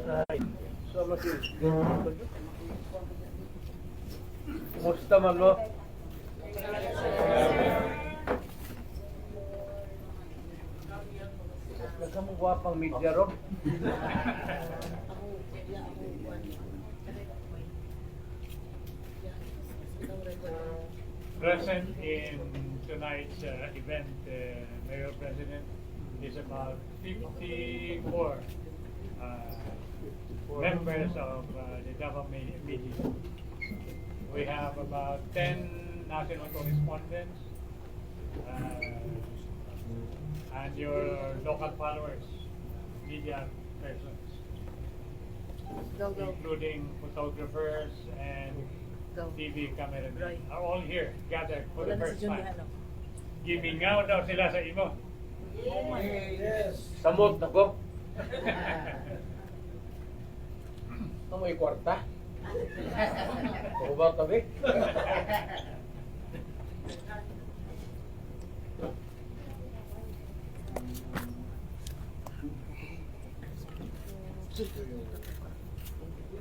Sama si. Kumusta man mo? Nagkamugwapang media ron. Present in tonight's event, Mayor President, is about 54 members of the government media. We have about 10 national correspondents and your local followers, media persons, including photographers and TV cameramen, are all here, gathered for the first time. Gimingaw daw sila sa imo. Samot ako. May kwarta. O ba tabi? We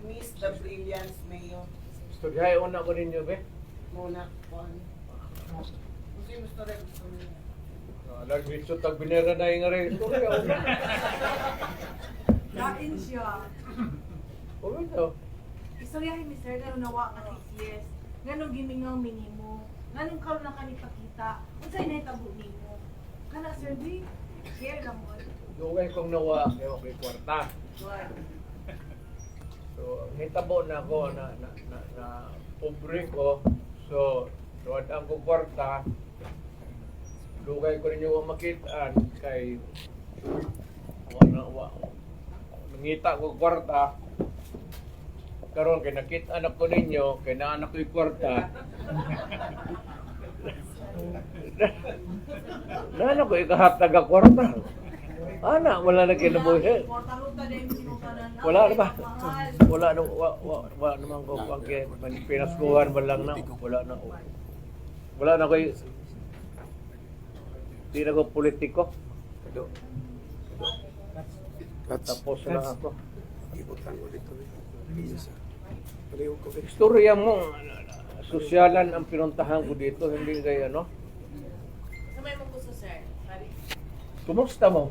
miss the brilliance, Mayor. Studyahay una ko ninyo, be. Muna, Juan. Kasi gusto rin gusto niya. Lagritso tag binera na yung rin. Datin siya. O ito. Istoryahin ni Sir, gano'n nawa ka 6 years. Gano'n gimingaw minimo. Gano'n karoon na kanipakita. Kung sa'yo na itabo nimo. Kana Sir, di? Share lang mo. Dugay kong nawa, kaya okay kwarta. So, hitabo na ako na pobre ko. So, tuwadaan ko kwarta. Dugay ko ninyo makitaan kay nangita ko kwarta. Karon kay nakita anak ko ninyo, kay naanak ko yung kwarta. Naanak ko ikahatag ang kwarta. Ana, wala na kinabuhi. Wala na ba? Wala na, wala naman ko ang pinaskuhan mo lang na. Wala na. Wala na ko di na ko politiko. Tapos na ako. Istorya mo, sosyalan ang pinuntahan ko dito, hindi kaya ano. Sa may mong gusto, Sir? Kumusta mo?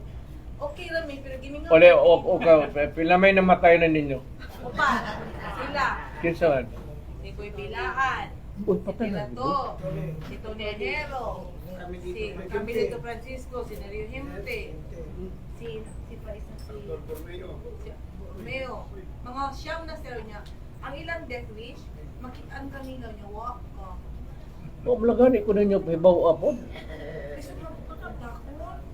Okay lang, may pero gimingaw. Ole, okay. Pila may namatay na ninyo? Opa, sila. Kinsa man? Si Kuy Bilaan. Uy, patay Si na. Lato. Si Tony Adero. Si Camilito Francisco. Si Nerio Hempe. Si Paisa. Si Romeo. Mga siyam na sila niya. Ang ilang death wish, makitaan kanila niya, wak ka. O, malagani ko ninyo, hibaw apod. Kasi nakakakakon.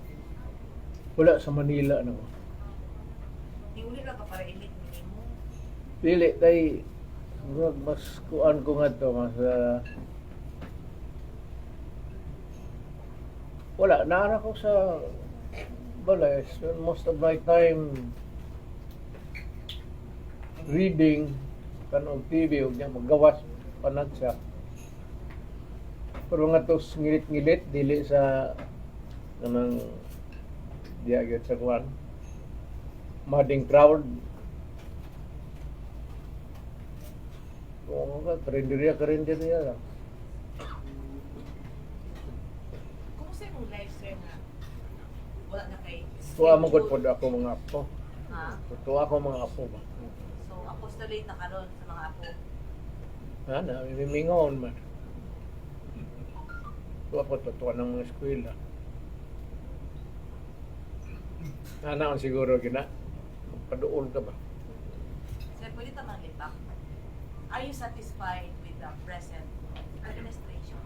Wala sa Manila na ko. Hiuli lang ka para elite minimo. Pili, tay, mas kuan ko nga to, mas, wala, naara ko sa balay. So, most of my time reading, kanong TV, huwag niya magawas, panag siya. Pero nga to, ngilit-ngilit, dili sa, namang, diagad sa kuan, mading crowd. Oo nga, karinderya lang. Kumusta yung life, Sir, na wala na kay Tuwa mo gud pod ako mga apo. Ha? Tuwa ko mga apo ba. So, apostolate na karon sa mga apo. Na, mimingon man. Tuwa po tuwa ng mga eskwela. Ang siguro gina. Paduol ka ba? Sir, pwede tamang lipak. Are you satisfied with the present administration?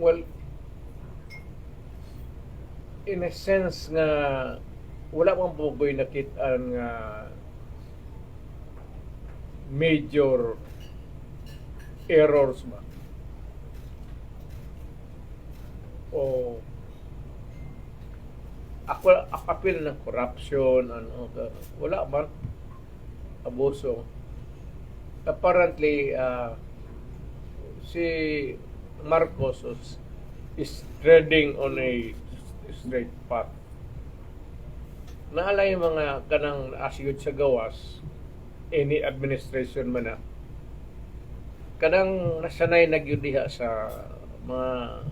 Well, in a sense nga wala mang bugoy nakita nga major errors ba o apil ng corruption ano wala man abuso apparently si Marcos is treading on a straight path. Naalay yung mga kanang asyod sa gawas, any administration man na, kanang nasanay nagyudiha sa mga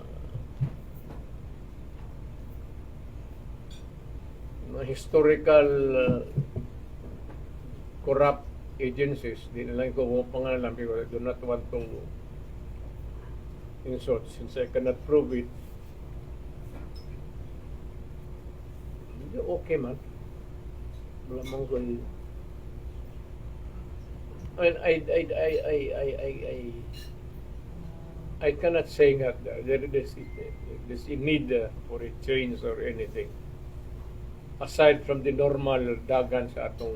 historical corrupt agencies. Di na lang ko kung pangalan because I do not want to insult since I cannot prove it. Okay man. Wala mong ko. I cannot say that there's a need for a change or anything aside from the normal dagan sa atong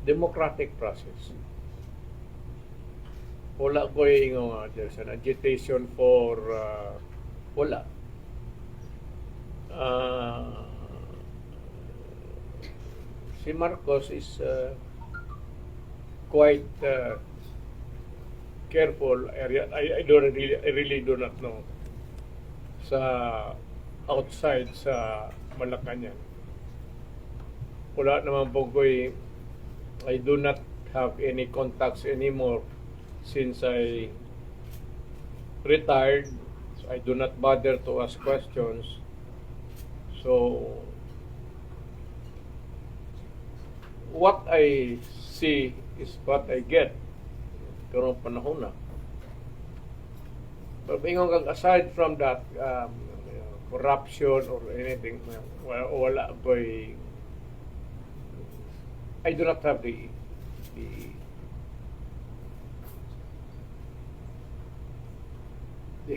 democratic process. Wala ko yung there's an agitation for wala. Si Marcos is quite careful. I really do not know sa outside sa Malacanang. Wala naman po ko I do not have any contacts anymore since I retired. So I do not bother to ask questions. So what I see is what I get. Karong panahon na. But aside from that, corruption or anything, wala ko I do not have the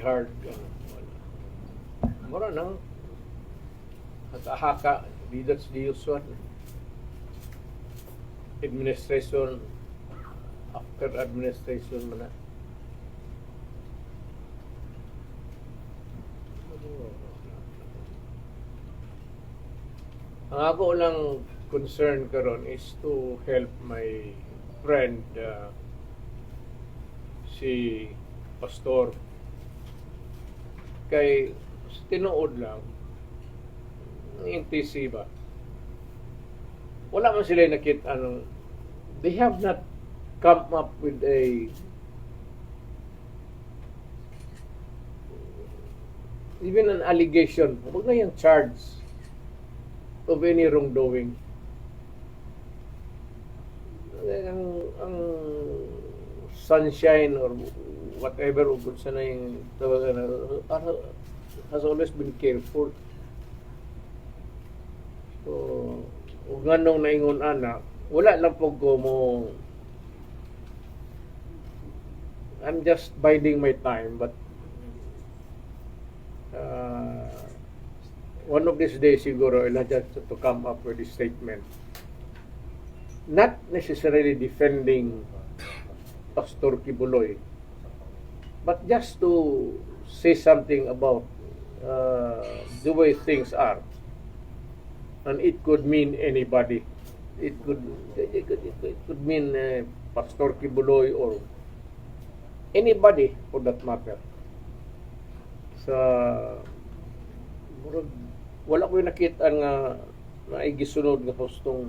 hard mura nang haka that's the usual administration after administration man na. Ang ako lang concern karon is to help my friend si Pastor kay tinuod lang ng NTC ba wala man sila nakita they have not come up with a even an allegation huwag na yung charge of any wrongdoing. Ang sunshine or whatever ugod sa na yung has always been careful. So ug nganong naingon ana wala lang po ko mo I'm just biding my time but one of these days siguro I'll just to come up with a statement not necessarily defending Pastor Kibuloy but just to say something about the way things are and it could mean anybody it could mean Pastor Kibuloy or anybody for that matter sa wala ko yung nakita nga naigisunod nga hustong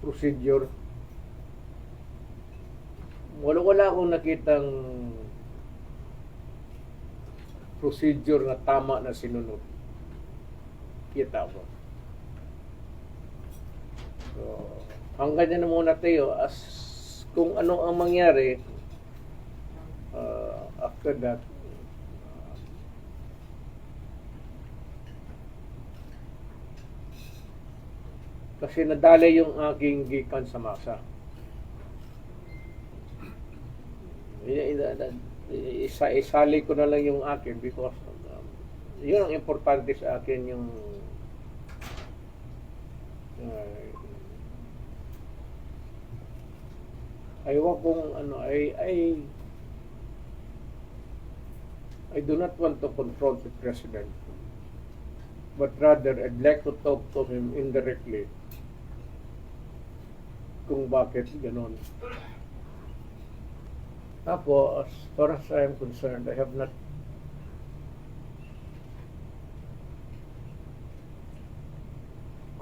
procedure wala akong nakitang procedure na tama na sinunod kita ko so hanggang na muna tayo as kung ano ang mangyari after that kasi nadali yung aking gikan sa masa isali ko na lang yung akin because yun ang importante sa akin yung aywan kong I do not want to confront the president but rather I'd like to talk to him indirectly kung bakit ganon. Tapos, as far as I am concerned, I have not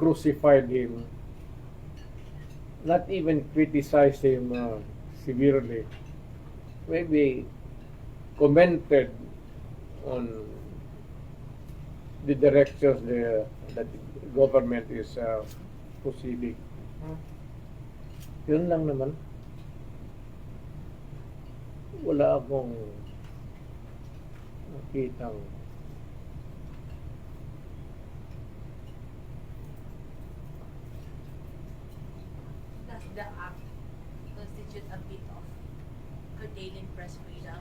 crucified him, not even criticized him severely, maybe commented on the directions that the government is proceeding. Yun lang naman. Wala akong nakitang Does the act constitute a bit of curtailing press freedom?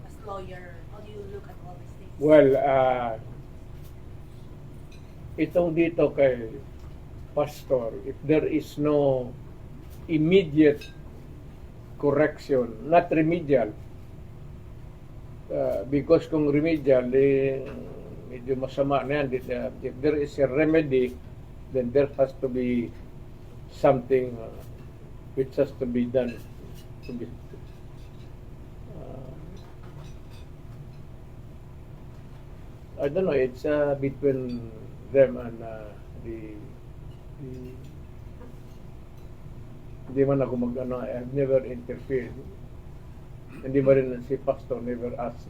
As lawyer, how do you look at all these things? well, itong dito kay Pastor, if there is no immediate correction, not remedial, because kung remedial, medyo masama na yan. If there is a remedy, then there has to be something which has to be done. To be, I don't know, it's between them and hindi man ako mag-ano, I've never interfered. Hindi ba rin si Pastor never ask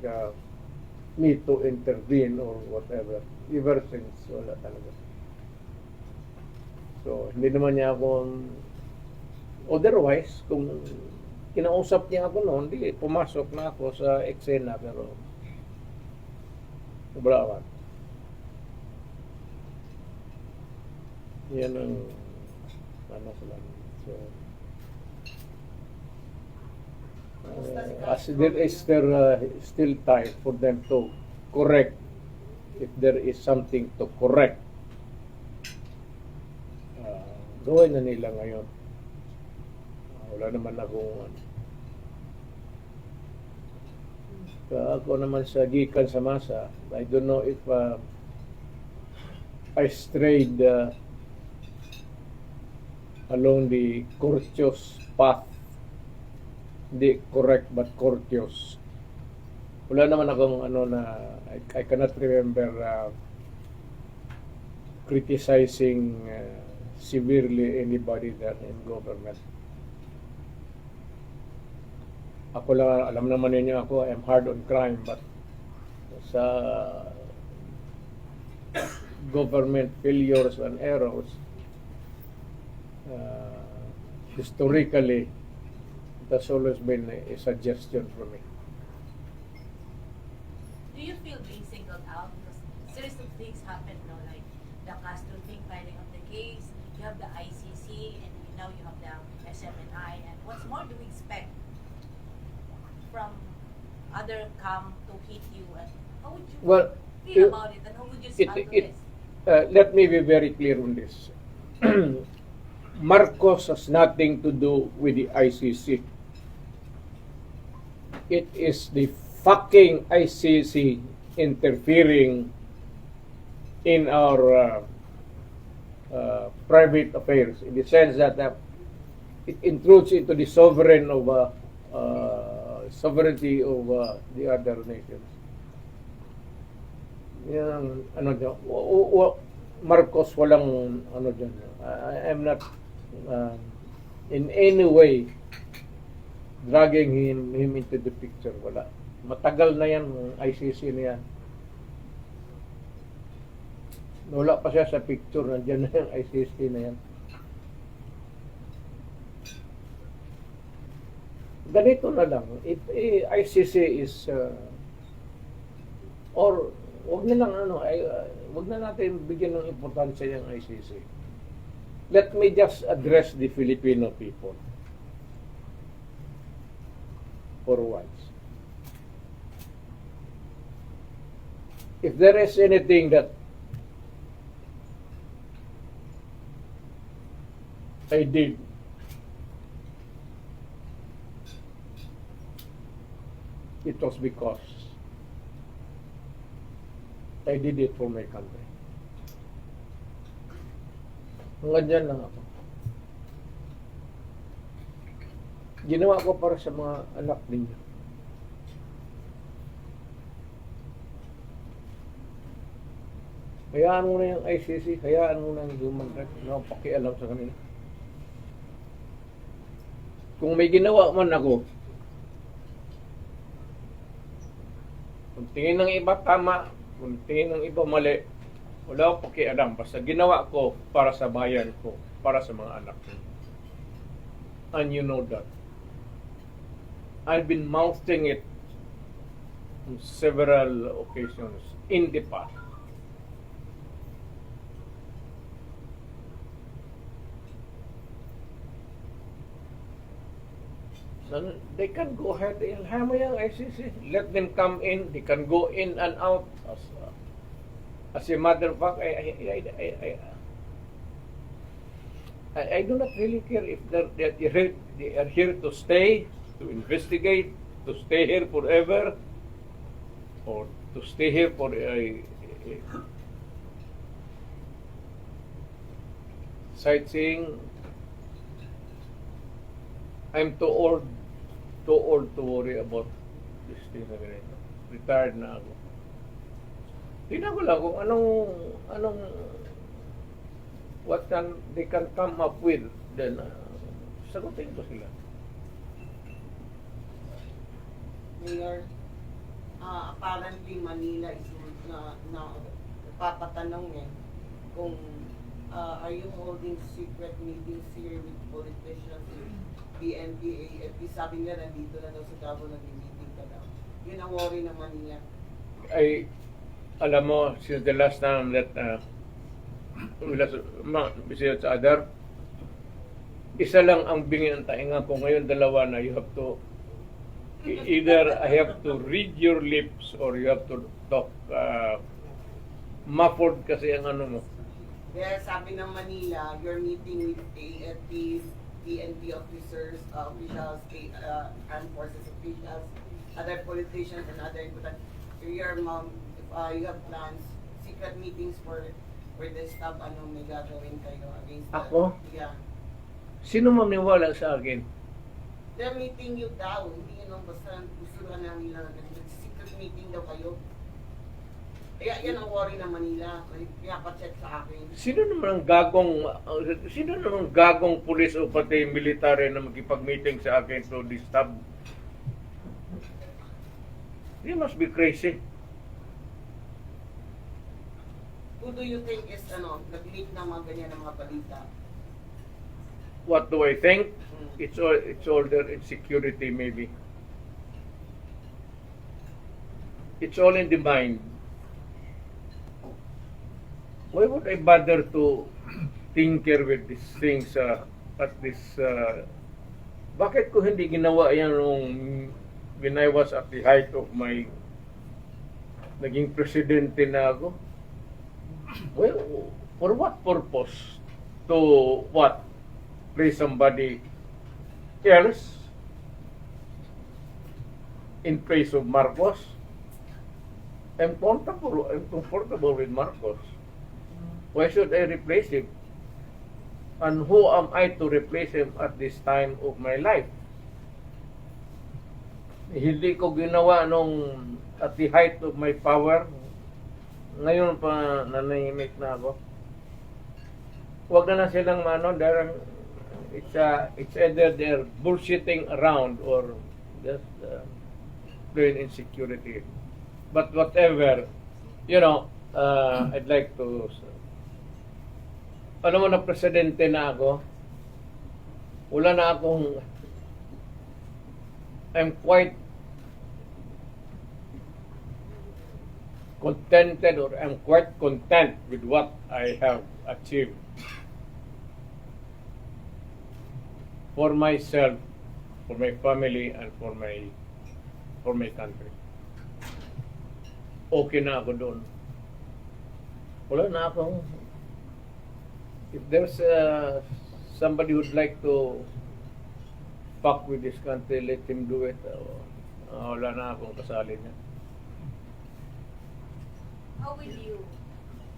me to intervene or whatever. Ever since, wala talaga. So, hindi naman niya ako, otherwise, kung kinausap niya ako noon, hindi, pumasok na ako sa eksena, pero wala man. Yan ang ano ko lang. So, as there is still time for them to correct if there is something to correct, gawin na nila ngayon. Wala naman akong ako naman sa gikan sa masa, I don't know if I strayed along the courteous path. Hindi correct but courteous. Wala naman akong ano na I cannot remember criticizing severely anybody there in government. Ako lang, alam naman ninyo ako, I'm hard on crime, but sa government failures and errors, historically, it has always been a suggestion for me. Do you feel being singled out? Because series of things happen now, like the Castro thing, filing of the case, you have the ICC, and now you have the SMNI, and what's more do we expect from other camp to hit you, and how would you feel about it, and how would you respond to this? Let me be very clear on this. Marcos has nothing to do with the ICC. It is the fucking ICC interfering in our private affairs, in the sense that it intrudes into the sovereignty of the other nations. Yan, ano dyan, Marcos walang ano dyan. I am not in any way dragging him into the picture. Wala. Matagal na yan, ICC na yan. Wala pa siya sa picture, nandiyan na yung ICC na yan. Ganito na lang. If ICC is or wag na lang wag na natin bigyan ng importansya yung ICC. Let me just address the Filipino people for once. If there is anything that I did it was because I did it for my country. Ganyan lang ako. Ginawa ko para sa mga anak ninyo. Hayaan mo na yung ICC, hayaan mo na yung human rights. Ano ang pakialam sa kanila? Kung may ginawa man ako, kung tingin ng iba tama, kung tingin ng iba mali, wala akong pakialam. Basta ginawa ko para sa bayan ko, para sa mga anak ko. And you know that. I've been mouthing it on several occasions in the past. They can go ahead, ilham mo yung ICC. Let them come in, they can go in and out as a matter of fact. I do not really care if they are here to stay, to investigate, to stay here forever, or to stay here for a sightseeing. I'm too old to worry about this thing na ganito. Retired na ako. Tingnan ko lang kung anong what they can come up with, then sagutin ko sila. Mayor, apparently Manila is na papatanong kung are you holding secret meetings here with politicians, PNP, AFP? Sabi nga nandito na daw sa Davao, nag-meeting ka daw. Yun ang worry ng Manila. Ay, alam mo, since the last time that besides other, isa lang ang bingi ng tainga ko ngayon, dalawa na. You have to either I have to read your lips or you have to talk muffled kasi ang ano mo. Kaya sabi ng Manila, you're meeting with AFP, PNP officers, officials, armed forces officials, other politicians, and other important. You have plans, secret meetings for this stuff, may gagawin kayo against Ako? Yeah. Sino maniwala sa akin? They're meeting you daw, hindi yun ang basta gusto na nila, secret meeting daw kayo. Kaya yan ang worry ng Manila, pinapacheck sa akin. Sino naman ang gagong pulis o pati military na makipag-meeting sa akin to disturb? You must be crazy. Who do you think is nag-leak ng mga ganyan ng mga balita? What do I think? It's all their insecurity maybe. It's all in the mind. Why would I bother to tinker with these things at this bakit ko hindi ginawa yan when I was at the height of my naging presidente na ako? Well, for what purpose? To what? Play somebody else in place of Marcos? I'm comfortable with Marcos. Why should I replace him? And who am I to replace him at this time of my life? Hindi ko ginawa at the height of my power. Ngayon pa nanahimik na ako. Huwag na silang it's either they're bullshitting around or just plain insecurity. But whatever, I'd like to na presidente na ako, wala na akong, I'm quite contented or I'm quite content with what I have achieved for myself, for my family, and for my country. Okay na ako doon. Wala na akong, if there's somebody who'd like to fuck with this country, let him do it. Wala na akong kasali niya. How will you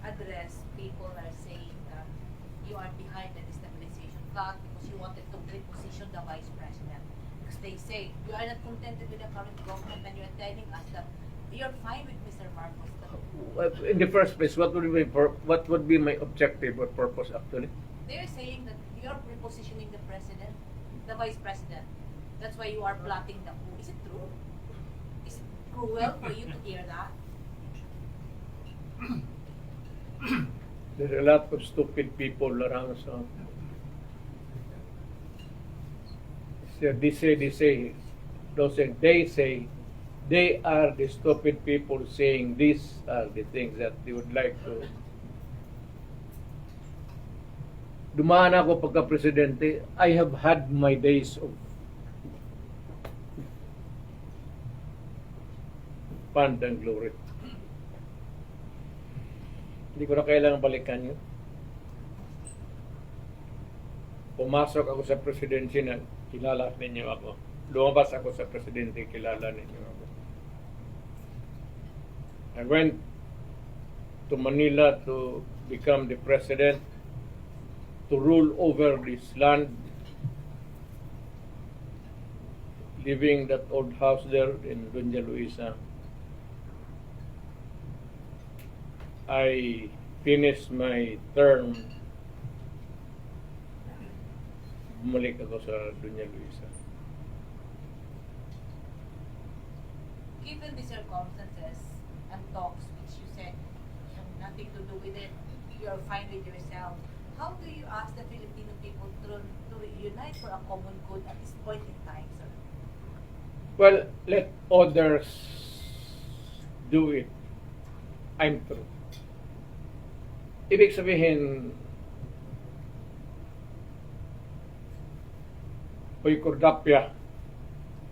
address people that are saying that you are behind the destabilization plot because you wanted to reposition the vice president? Because they say you are not contented with the current government and you are telling us that you're fine with Mr. Marcos. in the first place, what would be my objective or purpose actually? They're saying that you're repositioning the president, the vice president. That's why you are plotting the coup. Is it true? Is it cruel for you to hear that? There are a lot of stupid people around. So they say, they are the stupid people saying these are the things that they would like to. Dumaan ako pagka-presidente, I have had my days of fun and glory. Hindi ko na kailangan balikan yun. Pumasok ako sa presidency na kilala ninyo ako. Lumabas ako sa presidente, kilala ninyo ako. I went to Manila to become the president, to rule over this land, living that old house there in Doña Luisa. I finished my term. Bumalik ako sa Doña Luisa. Given the circumstances and talks which you said you have nothing to do with it, you're fine with yourself, how do you ask the Filipino people to unite for a common good at this point in time, sir? Well, let others do it. I'm through. Ibig sabihin, Uy, Kordapya,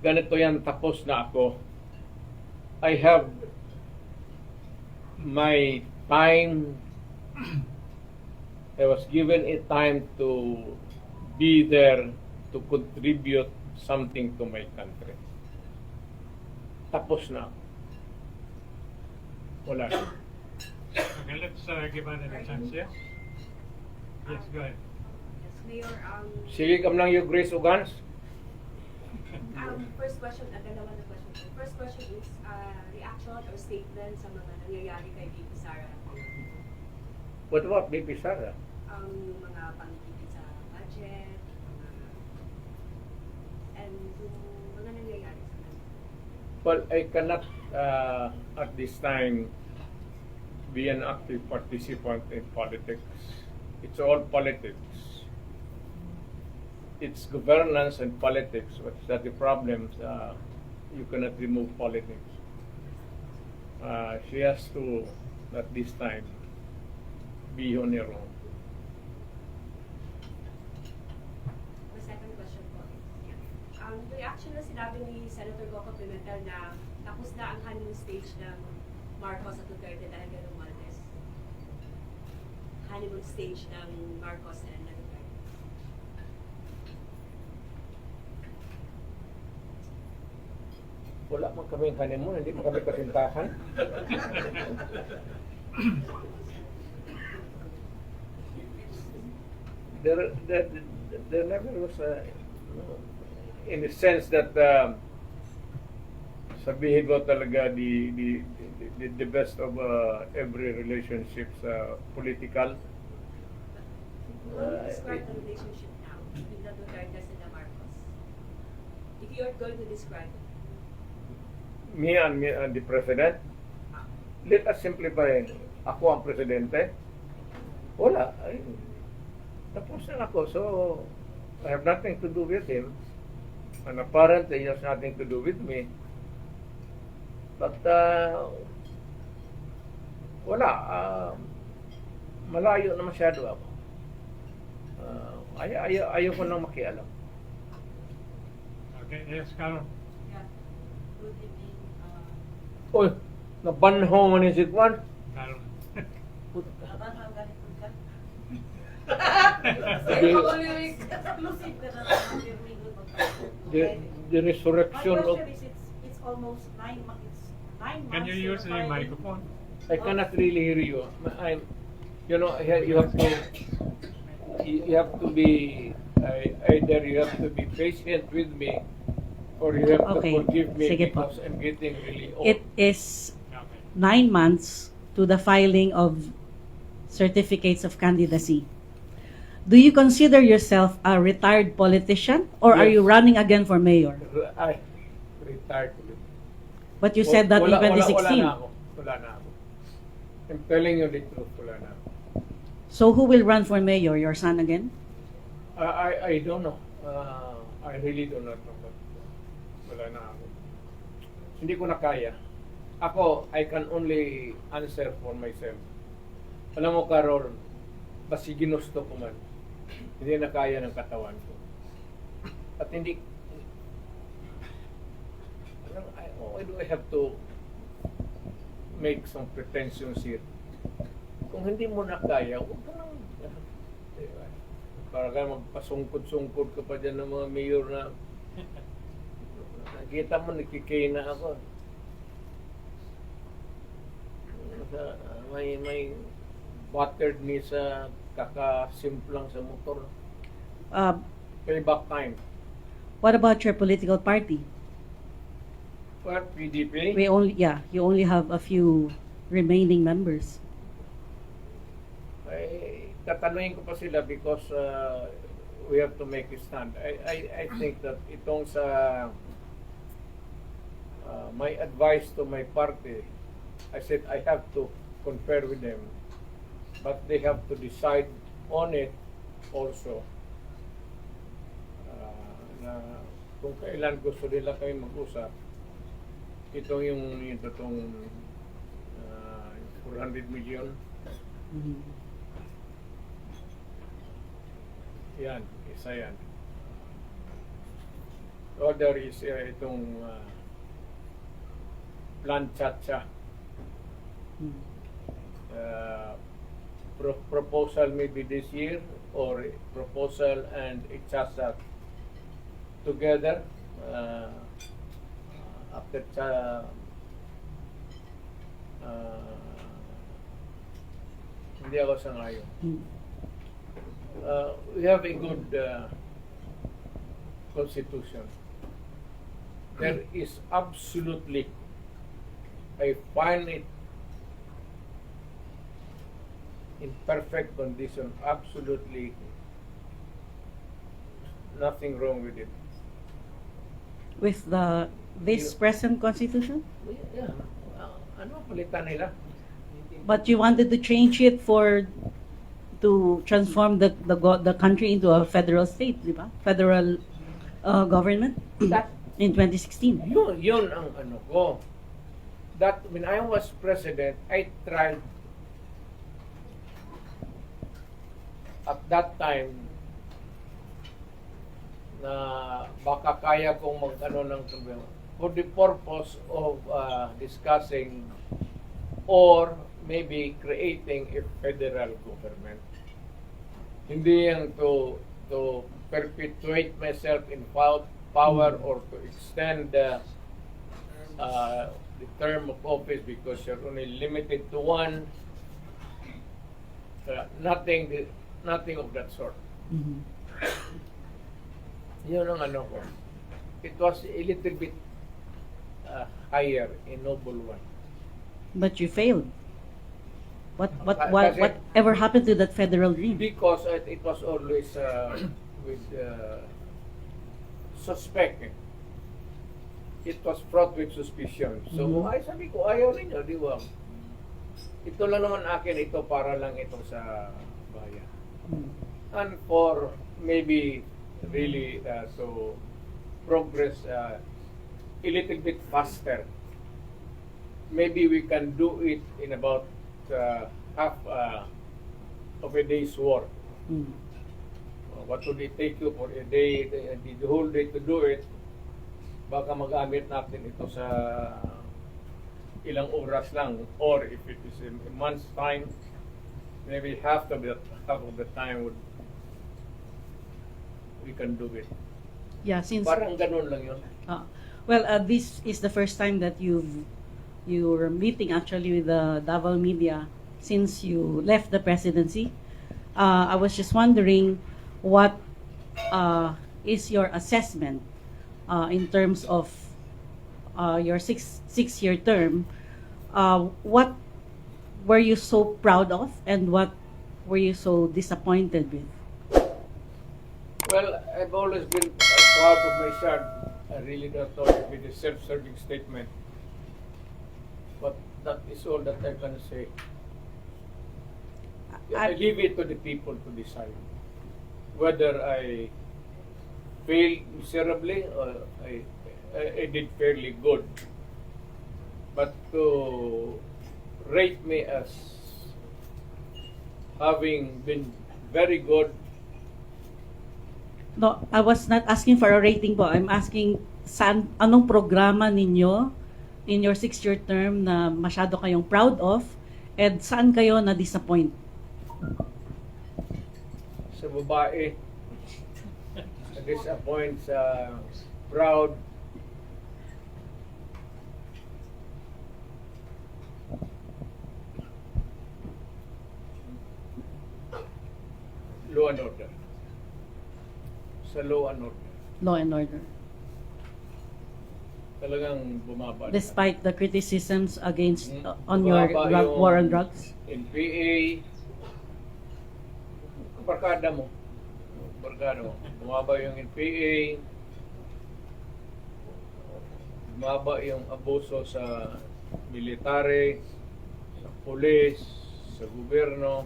ganito yan, tapos na ako. I have my time. I was given a time to be there to contribute something to my country. Tapos na. Wala na. Okay, let's give another chance, yes? Yes, go ahead. Yes, Mayor, Sige kam lang yung Grace Ugans. first question, dalawa na question. First question is, reaction or statement sa mga nangyayari kay VP Sara. What about BP Sara? Yung mga pangkiti sa budget, and yung mga nangyayari sa kanila. Well, I cannot at this time be an active participant in politics. It's all politics. It's governance and politics. What's that the problem? You cannot remove politics. She has to, at this time, be on her own. The second question po is, reaction na sinabi ni Senator Coco Pimentel na tapos na ang honeymoon stage ng Marcos at Duterte dahil ganun Maltes. Honeymoon stage ng Marcos and Duterte. Wala man kami honeymoon, hindi man kami kasintahan. There never was in the sense that sabihin ko talaga the best of every relationship political. How do you describe the relationship now between the Duterte and the Marcos? If you are going to describe it. Me and the president, let us simplify. Ako ang presidente. Wala. Tapos na ako. So, I have nothing to do with him. And apparently, he has nothing to do with me. But, wala. Malayo na masyado ako. Ayaw ko nang makialam. Okay, yes, Carol. Yeah. Good evening. Oy, nabanho man ni Sikwan. Carol. Aban ang ganito ka? The resurrection My of... question is, it's almost 9 months. Can you use the microphone? I cannot really hear you. You have to be either you have to be patient with me, or you have Okay, to forgive me sige po. because I'm getting really old. It is Okay. 9 months to the filing of certificates of candidacy. Do you consider yourself a retired politician, or are Yes. you running again for mayor? I retired. But you said that in 2016. Wala na ako. I'm telling you the truth, wala na ako. So who will run for mayor? Your son again? I don't know. I really do not know. Wala na ako. Hindi ko na kaya. Ako, I can only answer for myself. Alam mo, Carol, basi ginusto ko man, hindi na kaya ng katawan ko. At hindi, why do I have to make some pretensions here? Kung hindi mo na kaya, huwag ka nang, diba? Para ka magpasungkod-sungkod ka pa dyan ng mga mayor na nakita mo, nakikay na ako. May battered ni sa kakasimplang sa motor. Payback time. What about your political party? What, PDP? You only have a few remaining members. Ay, tatanungin ko pa sila because we have to make a stand. I think that itong sa my advice to my party, I said I have to confer with them, but they have to decide on it also. Na kung kailan gusto nila kayo mag-usap, itong yung itong 400 million. Mhm. Yan, isa yan. Other is itong Plan Chacha. Mhm. Proposal maybe this year, or proposal and Chacha together after hindi ako sangayon. Mhm. We have a good constitution. There is absolutely, I find it in perfect condition, absolutely nothing wrong with it. With this present constitution? Yeah. Ano palitan nila? But you wanted to change it to transform the country into a federal state, di ba? Federal government That, in 2016. yun ang ano ko. That when I was president, I tried at that time na baka kaya kong mag-ano ng problema for the purpose of discussing or maybe creating a federal government. Hindi yan to perpetuate myself in power or to extend the term of office because you're only limited to one. Nothing of that sort. Mhm. Yun ang ano ko. It was a little bit higher, a noble one. But you failed. Kasi- Whatever happened to that federal dream? Because it was always with suspecting. It was fraught with suspicion. So, Mhm. sabi ko, ayaw rin niya, di ba? Ito lang naman akin, ito para lang ito sa bayan. Mhm. And for maybe really to progress a little bit faster. Maybe we can do it in about half of a day's work. Mhm. What would it take you for a day, the whole day to do it? Baka magamit natin ito sa ilang oras lang, or if it is a month's time, maybe half of the time we can do it. Yeah, since Parang ganun lang yun. this is the first time that you're meeting actually with the Davao media since you left the presidency. I was just wondering what is your assessment in terms of your six-year term. What were you so proud of, and what were you so disappointed with? Well, I've always been proud of my son. I really don't thought it would be a self-serving statement. But that is all that I can say. I leave it to the people to decide whether I failed miserably or I did fairly good. But to rate me as having been very good, No, I was not asking for a rating po. I'm asking anong programa ninyo in your 6-year term na masyado kayong proud of, and saan kayo na-disappoint? sa babae, disappoint sa proud, law and order. Sa law and order. Law and order. Talagang bumaba. na. Despite the criticisms against on Bumaba your yung war on drugs? NPA, barkada mo. Bumaba yung NPA, bumaba yung abuso sa military, sa pulis, sa gobyerno,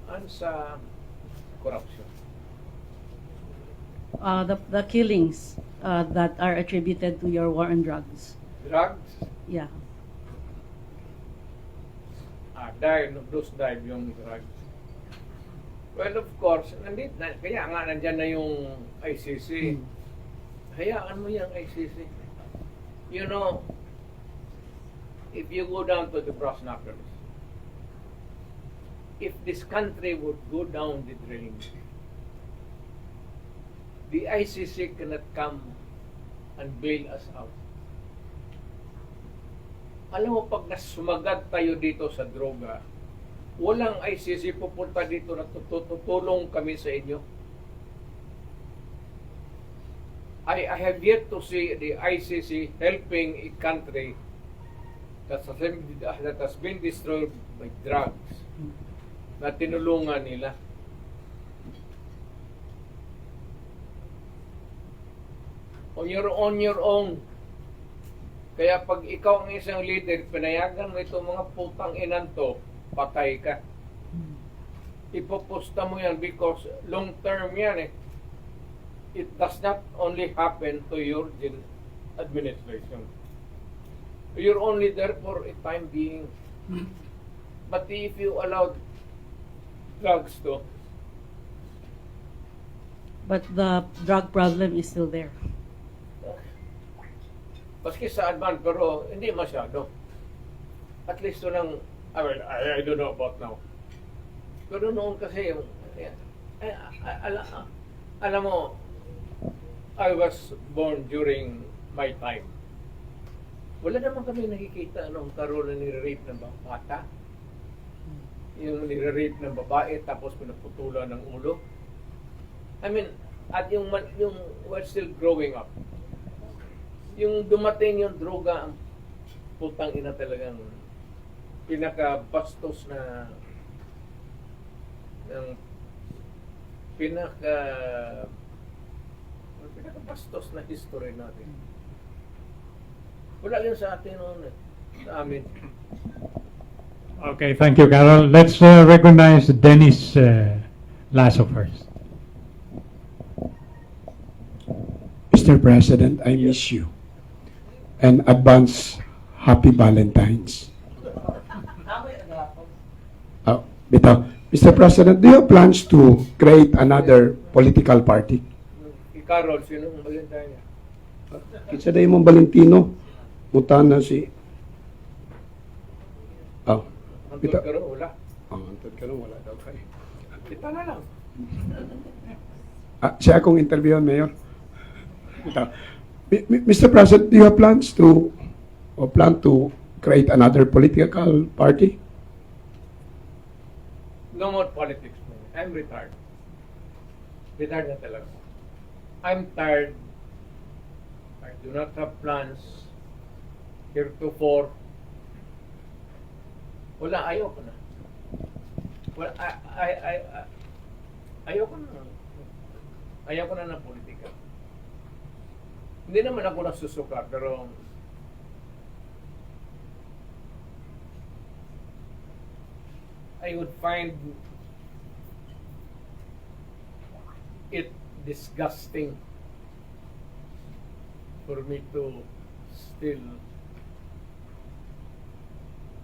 at sa corruption. The killings that are attributed to your war on drugs. Drugs, Yeah. those dive yung drugs. Well, of course, kaya nga nandyan na yung ICC. Hayaan mo yung ICC. You know, if you go down to the brass knuckles, if this country would go down the drain, the ICC cannot come and bail us out. Alam mo, pag nasumagad tayo dito sa droga, walang ICC pupunta dito na tutulong kami sa inyo. I have yet to see the ICC helping a country that has been destroyed by drugs na tinulungan nila. On your own. Kaya pag ikaw ang isang leader, pinayagan mo itong mga putang inanto, patay ka. Ipoposta mo yan because long term yan eh. It does not only happen to your administration. You're only there for a time being. But if you allow drugs to, But the drug problem is still there. maski saan man, pero hindi masyado. At least lang, I don't know about now. Pero noon kasi, alam mo, I was born during my time. Wala naman kami nakikita nung karoon na nire-rape ng bata. Yung nire-rape ng babae tapos pinaputulan ng ulo. I mean, at yung we're still growing up. Yung dumating yung droga, ang putang ina talagang pinaka-bastos na pinaka-bastos na history natin. Wala yun sa atin noon eh. Sa amin. Okay, thank you, Carol. Let's recognize Dennis Lasso first. Mr. President, I miss you. And advance Happy Valentine's. Bitaw. Mr. President, do you have plans to create another political party? Carol, sino ang balintay niya? Kitsa day mong Valentino, mutan na si... Oh, Ang bitaw. pero wala. Antod ka nung wala daw kayo. Kita na lang. Siya akong interview, Mayor. Bitaw. Mr. President, do you have plans to or plan to create another political party? No more politics. I'm retired. Retired na talaga. I'm tired. I do not have plans heretofore. Wala, ayoko na. Wala, ayoko na. Ayoko na ng politika. Hindi naman ako nasusuka, pero I would find it disgusting for me to still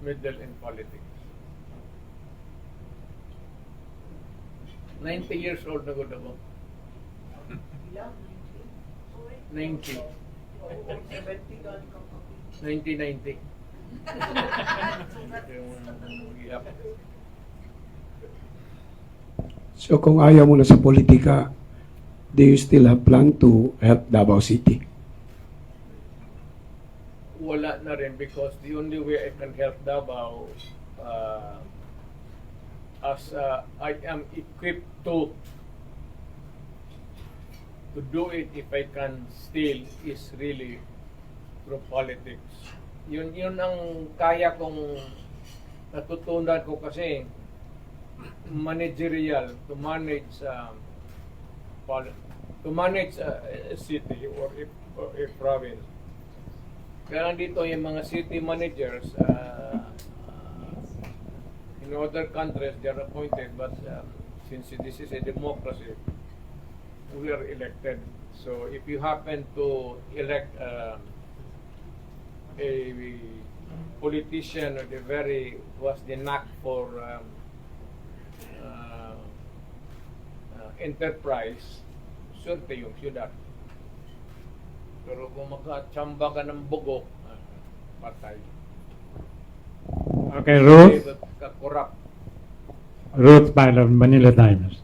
meddle in politics. 90 years old na gud ako. 90. 1990. So kung ayaw mo na sa politika, do you still have plan to help Davao City? Wala na rin because the only way I can help Davao as I am equipped to do it if I can still is really through politics. Yun ang kaya kong natutunan ko kasi managerial to manage a city or a province. Kaya dito yung mga city managers in other countries they are appointed, but since this is a democracy, we are elected. So if you happen to elect a politician or who has the knack for enterprise, swerte yung siyudad. Pero kung magkatsamba ka ng bugok, patay. Okay, Ruth. Kakurap. Ruth Byler, Manila Times.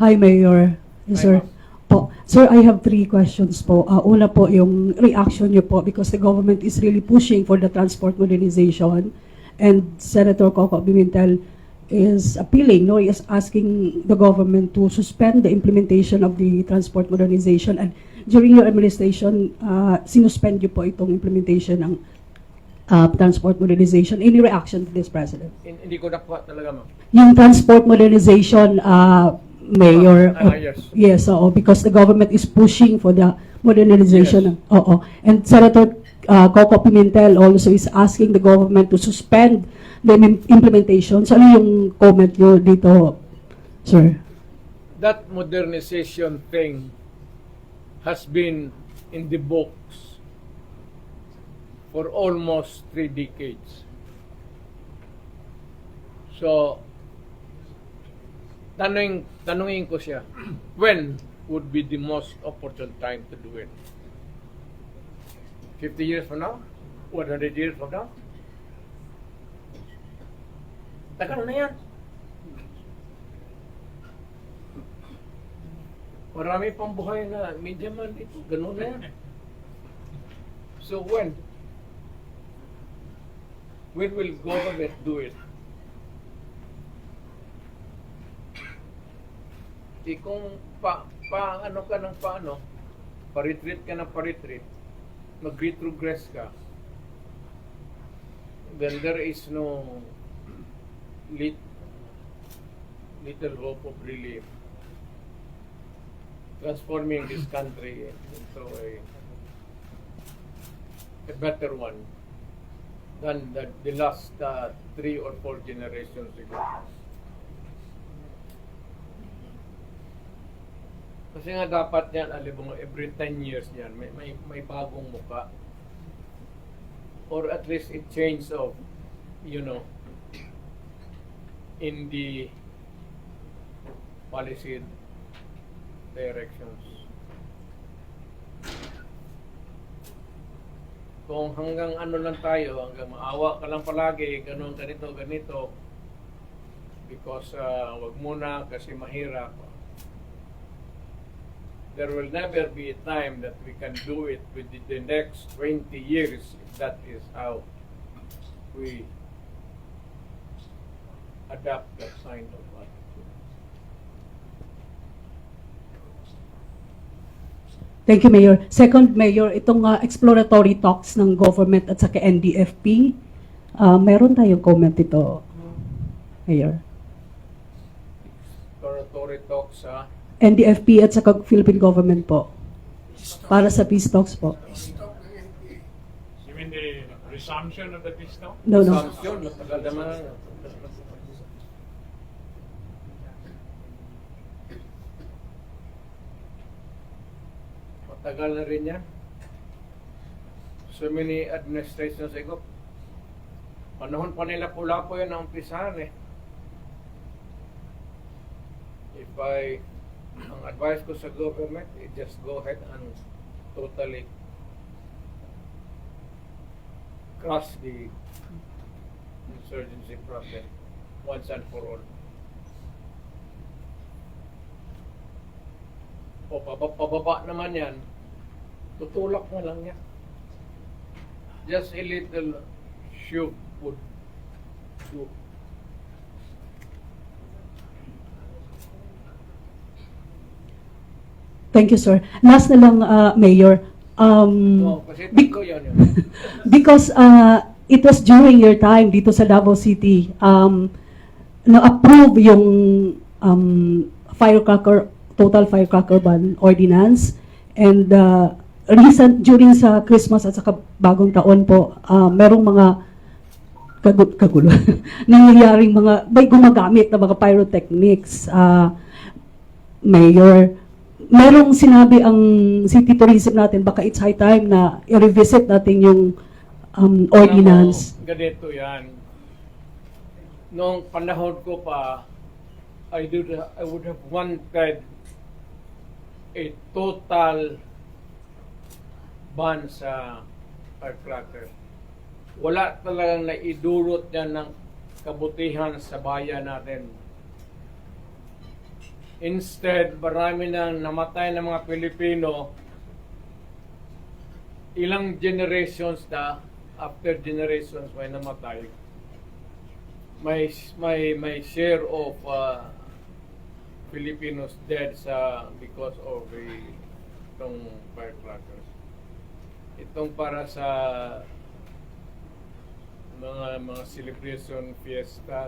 Hi, Mayor. Yes, sir. Po. Sir, I have 3 questions po. Una po, yung reaction niyo po because the government is really pushing for the transport modernization and Senator Coco Pimentel is appealing, no? He is asking the government to suspend the implementation of the transport modernization and during your administration, sinuspend niyo po itong implementation ng transport modernization. Any reaction to this, President? Hindi ko nakuha talaga, ma'am. Yung transport modernization, Mayor. Yes. Yes, oo, because the government is pushing for the modernization. Yes. Oo. And Senator Coco Pimentel also is asking the government to suspend the implementation. So ano yung comment nyo dito, sir? That modernization thing has been in the books for almost 3 decades. So, tanungin ko siya, when would be the most opportune time to do it? 50 years from now? 100 years from now? Tagal na yan. Marami pang buhay na media man dito. Ganun na yan. So when? When will government do it? Kung ano ka ng paano, pa-retreat ka ng pa-retreat, mag-retrogress ka, then there is no little hope of really transforming this country into a better one than the last 3 or 4 generations ago. Kasi nga dapat yan, alam mo, every 10 years yan, may bagong muka. Or at least a change of, in the policy directions. Kung hanggang ano lang tayo, hanggang maawa ka lang palagi, ganito, because wag muna kasi mahirap. There will never be a time that we can do it within the next 20 years if that is how we adapt that kind of attitude. Thank you, Mayor. Second, Mayor, itong exploratory talks ng government at saka NDFP, Meron tayong comment ito, Mayor. Exploratory talk sa NDFP at sa Philippine government po. Para sa peace talks po. You mean the resumption of the peace talk? No. assumption, matagal naman. Matagal na rin yan. So many administrations ago. Panahon pa nila pula po yan ang umpisahan eh. Ang advice ko sa government, just go ahead and totally crush the insurgency process once and for all. O pababa naman yan, tutulak na lang yan. Just a little shoe would do. Thank you, sir. Last na lang, Mayor. Kasi Bec- ko yun. Because it was during your time dito sa Davao City, na-approve yung total firecracker ban ordinance. And during sa Christmas at saka bagong taon po, merong mga kagulo. Nangyayaring may gumagamit na mga pyrotechnics. Mayor, merong sinabi ang city tourism natin, baka it's high time na i-revisit natin yung ordinance. Ganito yan. Noong panahon ko pa, I would have wanted a total ban sa firecracker. Wala talagang naidulot yan ng kabutihan sa bayan natin. Instead, marami nang namatay ng mga Pilipino. Ilang generations na, after generations may namatay. May share of Filipinos dead because of itong firecrackers. Itong para sa mga celebration, fiesta,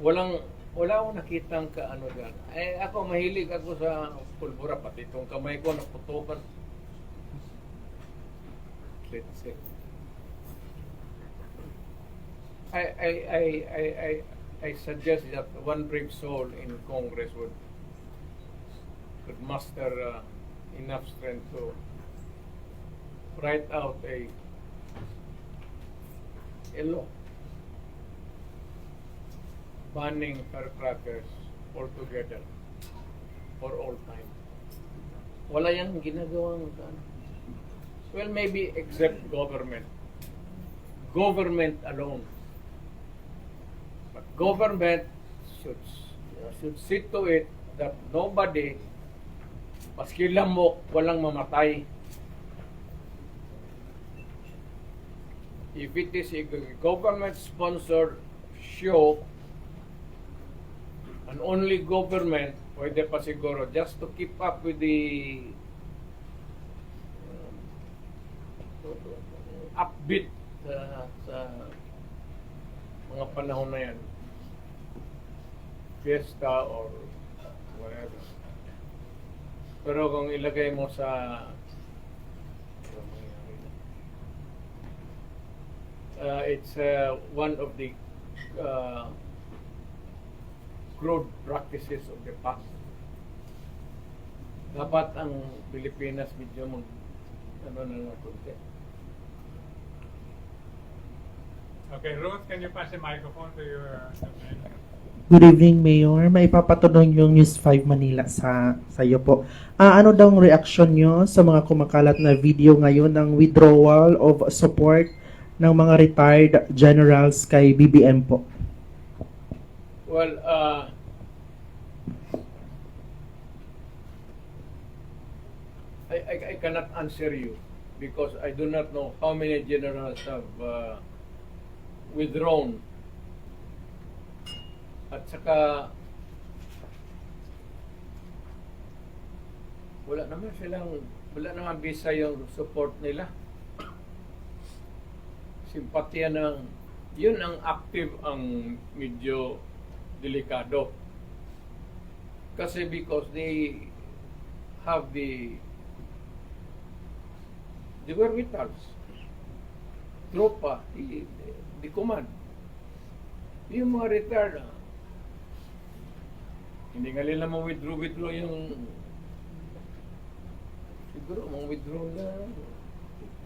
wala akong nakitang kaano dyan. Ako mahilig ako sa pulbura, pati itong kamay ko naputukan. Let's see. I suggest that one brave soul in Congress could muster enough strength to write out a law banning firecrackers altogether for all time. Wala yang ginagawang well, maybe except government alone. But government should see to it that nobody, maski lamok, walang mamatay. If it is a government-sponsored show, and only government, pwede pa siguro, just to keep up with the upbeat sa mga panahon na yan. Fiesta or whatever. Pero kung ilagay mo sa it's one of the crude practices of the past. Dapat ang Pilipinas medyo konti. Okay, Ruth, can you pass the microphone to your Good evening, Mayor. May papatanong yung News 5 Manila sa iyo po. Ano daw ang reaksyon nyo sa mga kumakalat na video ngayon ng withdrawal of support ng mga retired generals kay BBM po? Well, I cannot answer you because I do not know how many generals have withdrawn. At saka wala naman bisa yung support nila. simpatya ng, yun ang active ang medyo delikado. Kasi because they have the wherewithals, tropa, the command. Yung mga retired, hindi nga nila ma-withdraw yung siguro ma-withdraw na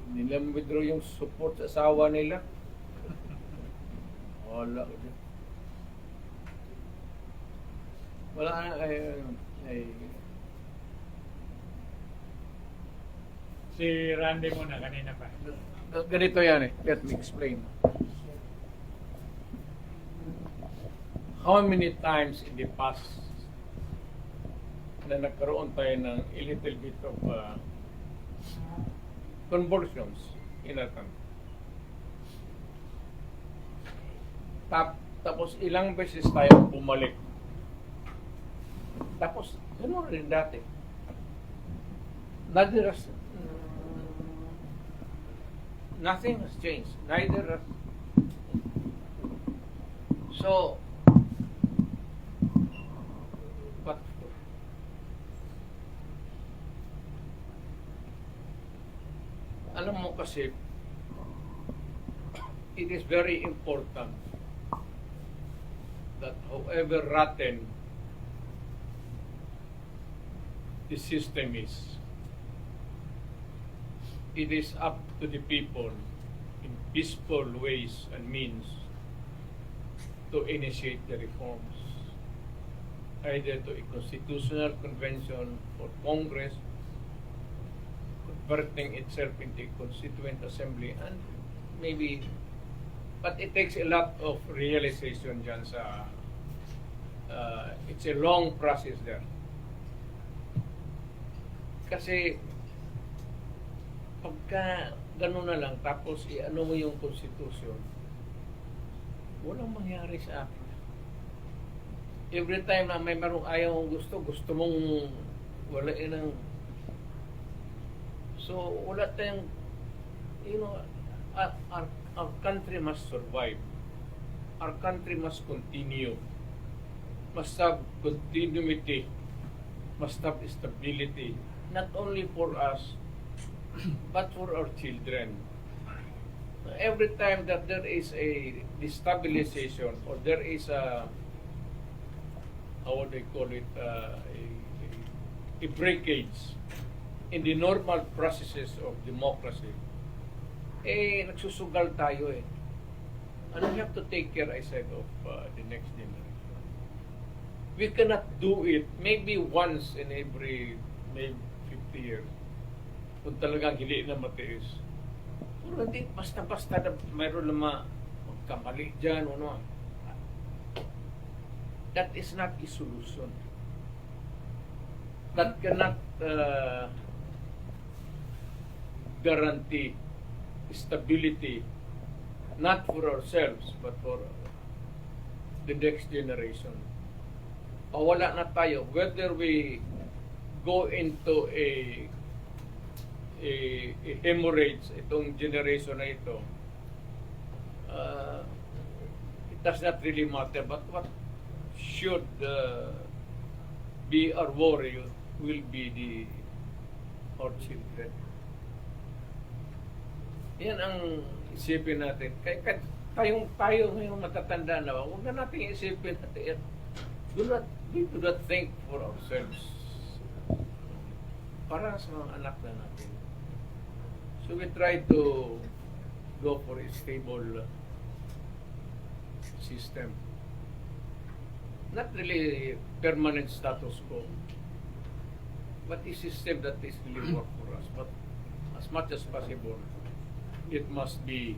hindi nila ma-withdraw yung support sa asawa nila. Wala ko dyan. Wala ay Si Randy muna kanina pa. ganito yan eh. Let me explain. How many times in the past na nagkaroon tayo ng a little bit of convulsions in our country. Tapos ilang beses tayo bumalik. Tapos, gano'n rin dati. Nothing has changed. Neither. So, but alam mo kasi, it is very important that however rotten the system is, it is up to the people in peaceful ways and means to initiate the reforms, either to a constitutional convention or Congress, converting itself into a constituent assembly, and maybe, but it takes a lot of realization dyan sa, it's a long process there. Kasi, pagka gano'n na lang, tapos i-ano mo yung constitution, walang mangyari sa akin. Every time na may marong ayaw mong gusto mong walain ng... So, wala tayong, our country must survive. Our country must continue. Must have continuity. Must have stability. Not only for us, but for our children. Every time that there is a destabilization or there is a, how would they call it, a breakage in the normal processes of democracy, nagsusugal tayo eh. And we have to take care, I said, of the next generation. We cannot do it maybe once in every maybe 50 years. Kung talagang hindi na matiis. Pero hindi, basta-basta na mayroon na magkamali dyan o ano. That is not a solution. That cannot guarantee stability, not for ourselves, but for the next generation. Wala na tayo. Whether we go into a hemorrhage itong generation na ito, it does not really matter. But what should be our worry will be our children. Yan ang isipin natin. Kaya tayo ngayong matatanda na, huwag na natin isipin natin. We do not think for ourselves. Para sa mga anak na natin. So we try to go for a stable system. Not really permanent status quo, but a system that is really work for us. But as much as possible, it must be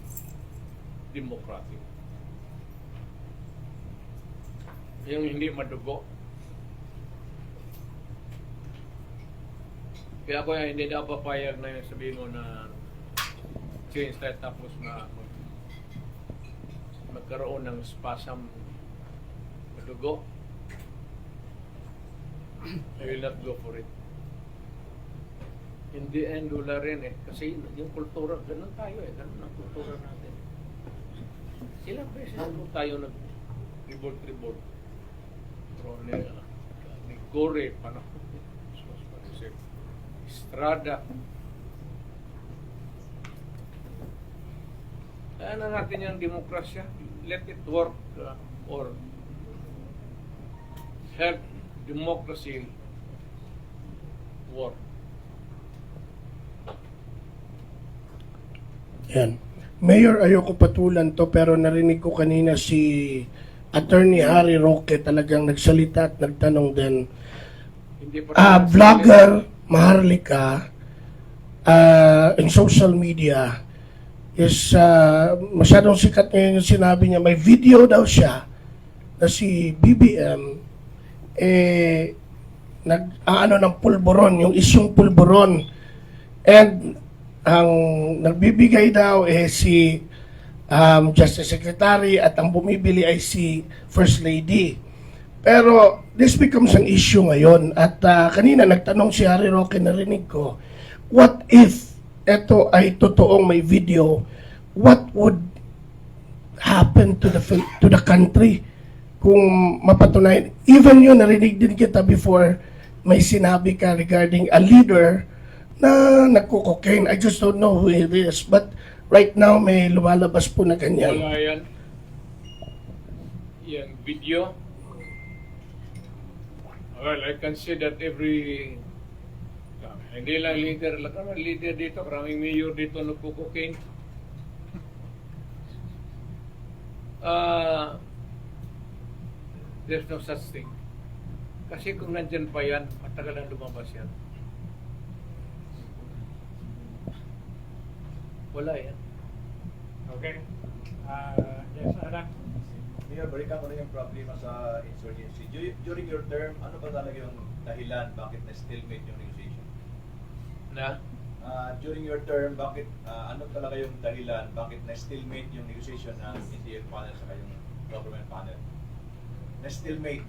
democratic. Yung hindi madugo. Kaya ako hindi na papayag na yung sabihin mo na change tayo tapos na magkaroon ng spasm madugo. I will not go for it. In the end, wala rin eh. Kasi yung kultura, ganun tayo eh. Ganun ang kultura natin. Ilang beses po tayo nag-revolt. Pero ni Gore pa na. Estrada. Kaya na natin yung demokrasya. Let it work or help democracy work. Yan. Mayor, ayoko patulan to pero narinig ko kanina si Attorney Harry Roque talagang nagsalita at nagtanong din. Hindi pa Vlogger Maharlika in social media is masyadong sikat ngayon yung sinabi niya. May video daw siya na si BBM nag-ano ng pulburon, yung isyong pulburon. And ang nagbibigay daw si Justice Secretary at ang bumibili ay si First Lady. Pero this becomes an issue ngayon at kanina nagtanong si Harry Roque, narinig ko, what if ito ay totoong may video, what would happen to the country kung mapatunayan? Even yun, narinig din kita before, may sinabi ka regarding a leader na nagko-cocaine. I just don't know who it is. But right now, may lumalabas po na ganyan. Wala yan. Yan video. Well, I can say that every hindi lang leader, lang leader dito, maraming mayor dito nagko-cocaine. There's no such thing. Kasi kung nandyan pa yan, matagal na lumabas yan. Wala yan. Okay. Yes, Anak. Mayor, balikan ko na yung problema sa insurgency. During your term, ano ba talaga yung dahilan bakit na-stalemate yung negotiation? Na? During your term, bakit ano talaga yung dahilan bakit na-stalemate yung negotiation ng NTF panel sa yung government panel? Na-stalemate.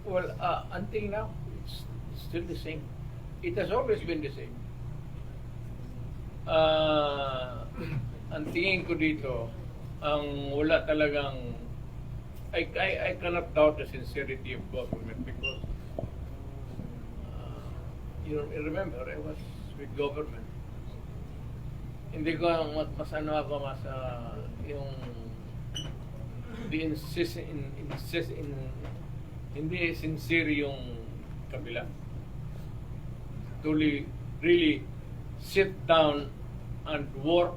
Well, until now, it's still the same. It has always been the same. Ang tingin ko dito, ang wala talagang, I cannot doubt the sincerity of government because you remember, I was with government. Hindi ko mas ano ako yung hindi sincere yung kabila. To really sit down and work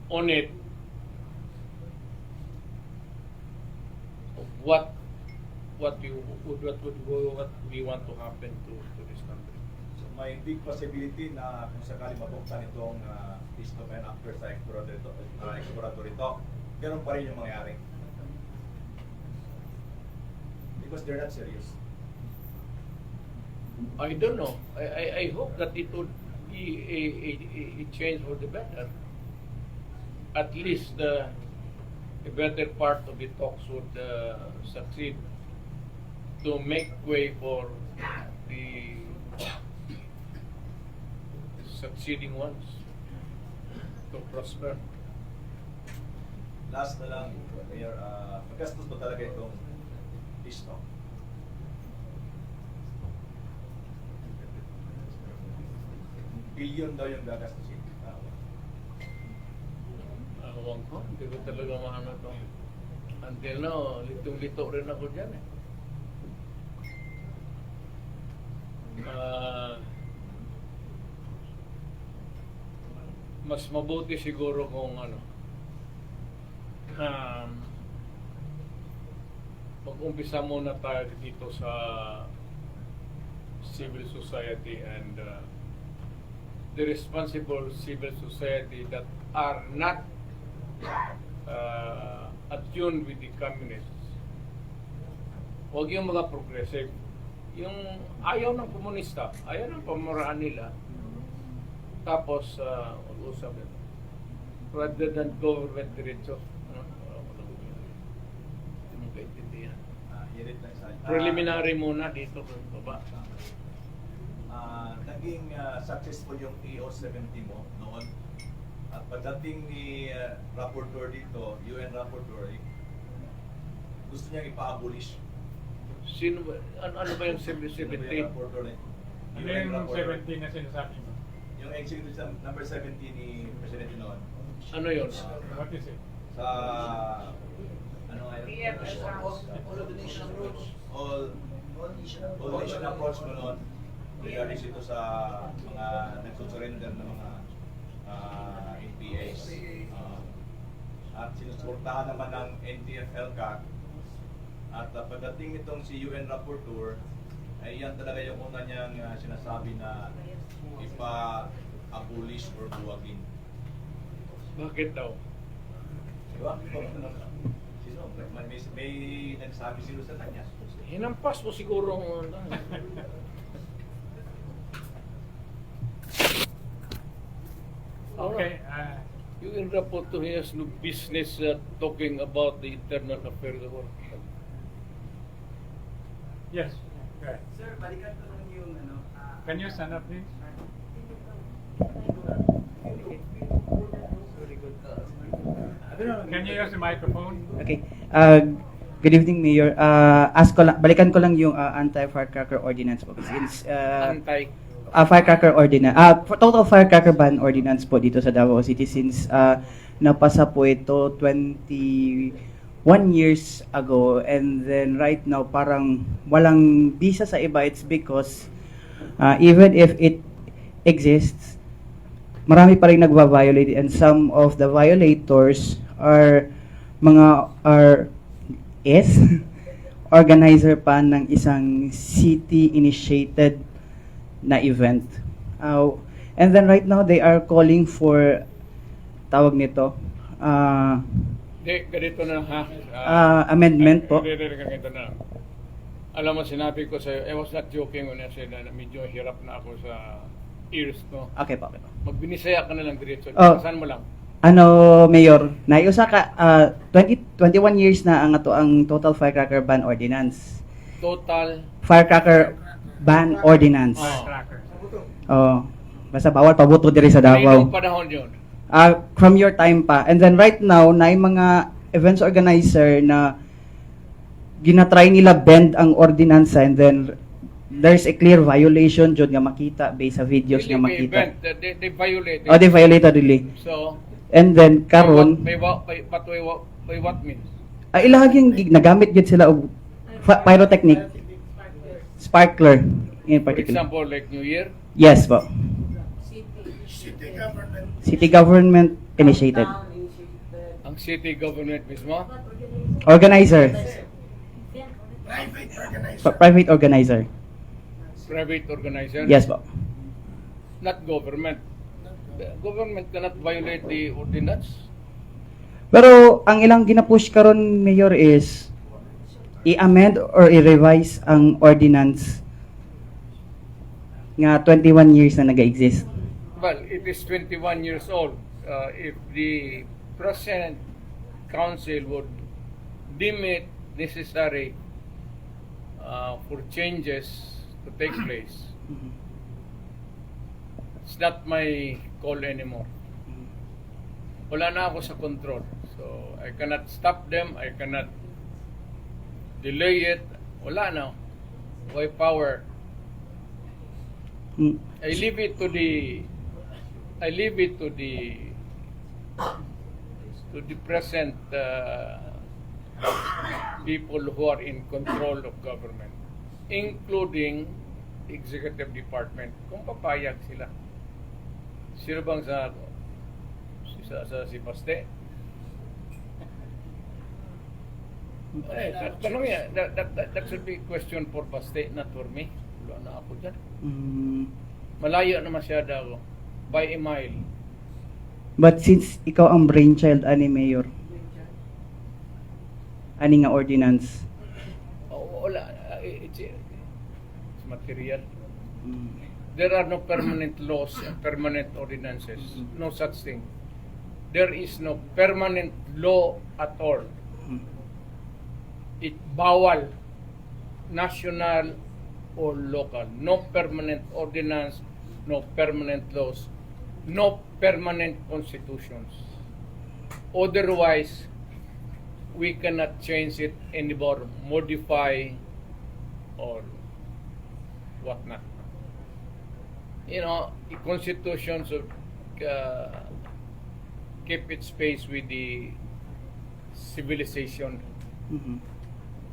on it. What we want to happen to this country. So may big possibility na kung sakali mabuksan itong instrument after sa exploratory talk, ganun pa rin yung mangyari. Because they're not serious. I don't know. I hope that it would be a change for the better. At least a better part of the talks would succeed to make way for the succeeding ones to prosper. Last na lang, Mayor, magastos ba talaga itong isto? Billion daw yung gagastusin. Awang ko, hindi ko talaga maano to. Until now, litong-lito rin ako dyan eh. Mas mabuti siguro kung pag-umpisa muna tayo dito sa civil society and the responsible civil society that are not attuned with the communists. Huwag yung mga progressive. Yung ayaw ng komunista, ayaw ng pamuraan nila. Tapos, usap nila. Rather than government diretso. Hindi mo kaintindihan. Preliminary muna dito sa baba. Naging successful yung EO-70 mo noon. At pagdating ni rapporteur dito, UN rapporteur, gusto niyang ipa-abolish. Sino ba? Ano ba yung Sino ba 70? yung rapporteur eh? Ano UN yung rapporteur. 17 na sinasabi mo? Yung executive number 70 ni Presidente noon. Ano yun? What is it? Sa ano nga yun? All nation approach mo noon regarding ito sa mga nagsusurrender ng mga NPAs. At sinusuportahan naman ng NTF-ELCAC. At pagdating nitong si UN Rapporteur, ay yan talaga yung una niyang sinasabi na ipa-abolish or buwagin. Bakit daw? Diba? Sino? May nagsabi sino sa kanya. Hinampas mo siguro ang Okay. Yung report to has no business talking about the internal affairs of our country. Yes. Go ahead. Sir, balikan ko lang yung Can you stand up, please? Can you use the microphone? Okay. Good evening, Mayor. Balikan ko lang yung anti-firecracker ordinance po. Since firecracker ordinance, total firecracker ban ordinance po dito sa Davao City since napasa po ito 21 years ago, and then right now parang walang bisa sa iba. It's because even if it exists, marami pa rin nagva-violate, and some of the violators are organizer pa ng isang city-initiated na event. And then right now they are calling for tawag nito Ganito na ha. amendment po. Ganito na. Alam mo, sinabi ko sa'yo, I was not joking when I said na medyo hirap na ako sa ears, no? Okay po. Magbinisaya ka na lang diretso. Oh. Saan mo lang? Mayor, naiusa ka 21 years na ang total firecracker ban ordinance. Total Firecracker ban ordinance. Firecracker. Oh, basta bawal paboto diri sa Kaninong Davao. panahon yun? From your time pa. And then right now, na yung mga events organizer na ginatry nila bend ang ordinance, and then there's a clear violation jud nga makita based sa videos nga makita. They violated. Oh, they violated really. So, And then karon by what means? ilahag nagamit gid sila og pyrotechnic, sparkler in For particular. example, like New Year? Yes po. City government initiated. Ang city government mismo? Organizer. Private organizer. Private organizer? Yes po. Not government. The government cannot violate the ordinance. Pero ang ilang ginapush karon, Mayor, is i-amend or i-revise ang ordinance nga 21 years na nag-exist. Well, it is 21 years old. If the present council would deem it necessary for changes to take place, it's not my call anymore. Wala na ako sa control. So, I cannot stop them. I cannot delay it. Wala na. Why power? I leave it to the present people who are in control of government, including the executive department, kung papayag sila. Sino bang si Paste? Tanong yan, that should be a question for Paste, not for me. Wala na ako dyan. Malayo na masyado ako. By a mile. But since ikaw ang brainchild, ani Mayor, ani nga ordinance? Wala. It's material. There are no permanent laws and permanent ordinances. No such thing. There is no permanent law at all. It bawal, national or local. No permanent ordinance, no permanent laws no permanent constitutions. Otherwise, we cannot change it anymore, modify or whatnot. You know, the constitutions of keep its pace with the civilization.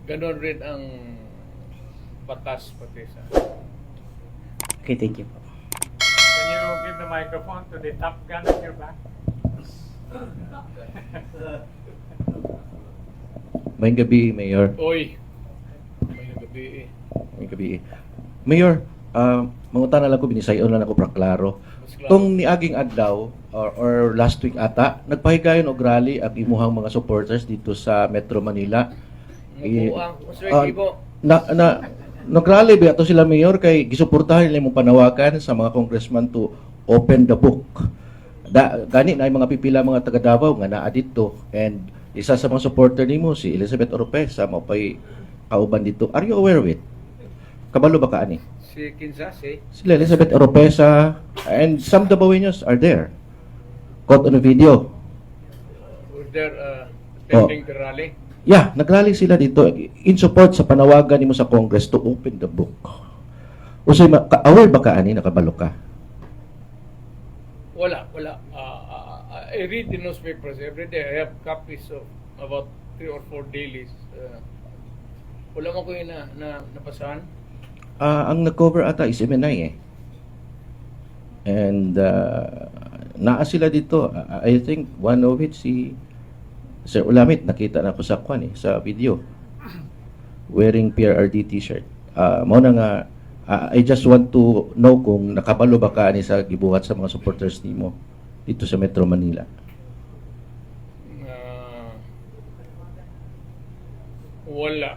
Ganon rin ang batas pati sa. Okay, thank you. Can you give the microphone to the top gun at your back? May gabi, Mayor. Oy, may gabi eh. May gabi. Mayor, mangutan na lang ko, binisayon lang ako praklaro. Mas klaro. Tong niaging adlaw, or last week ata, nagpahigayon og rally ang imuhang mga supporters dito sa Metro Manila. Nabuang. Sir, Kibo. Nag-rally ba ito sila, Mayor, kay gisuportahan nila mong panawagan sa mga congressman to open the book. Gani na yung mga pipila mga taga Davao nga naa dito, and isa sa mga supporter nimo si Elizabeth Oropesa mo pay kauban dito. Are you aware of it? Kabalo ba ka ani? Si Kinsas eh. Sila Elizabeth Oropesa and some Davaoenos are there. Caught on a video. Were there attending the rally? Yeah, nagrally sila dito in support sa panawagan nimo sa Congress to open the book. Usay aware ba ka ani nakabalo ka? Wala. I read the newspapers every day. I have copies of about 3 or 4 dailies. Wala mo ko yun na napasahan. Ang nag-cover ata is MNI eh. And naa sila dito. I think one of it si Sir Ulamit, nakita na ko sa kwan eh, sa video. Wearing PRRD t-shirt. Mao na nga, I just want to know kung nakabalo ba ka ni sa gibuhat sa mga supporters nimo dito sa Metro Manila. Wala.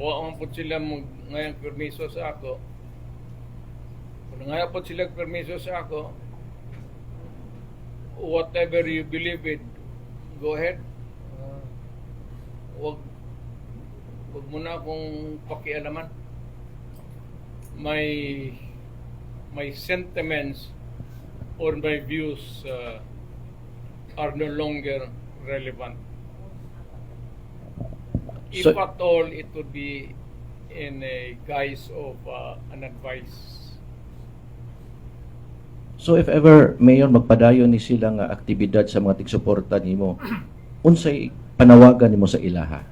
Wala po sila ngayang permiso sa ako. Kung ngayon po sila permiso sa ako, whatever you believe in, go ahead. Wag mo na akong pakialaman. My sentiments or my views are no longer relevant. If at all, it would be in a guise of an advice. So if ever, Mayor, magpadayon ni sila nga aktibidad sa mga tigsuporta nimo, unsay panawagan nimo sa ilaha?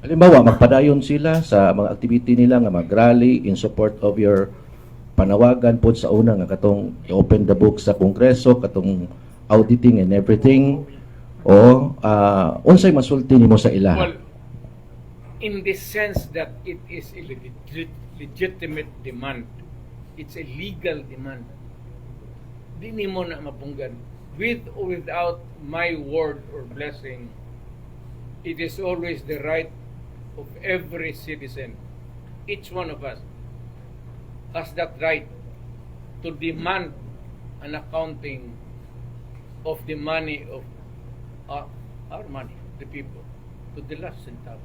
Halimbawa, magpadayon sila sa mga activity nila nga mag-rally in support of your panawagan po sa una nga katong i-open the book sa Kongreso, katong auditing and everything, o unsay masulti nimo sa ilaha? Well, in the sense that it is a legitimate demand, it's a legal demand. Di nimo na mapunggan. With or without my word or blessing, it is always the right of every citizen. Each one of us has that right to demand an accounting of the money of our money, the people, to the last centavo.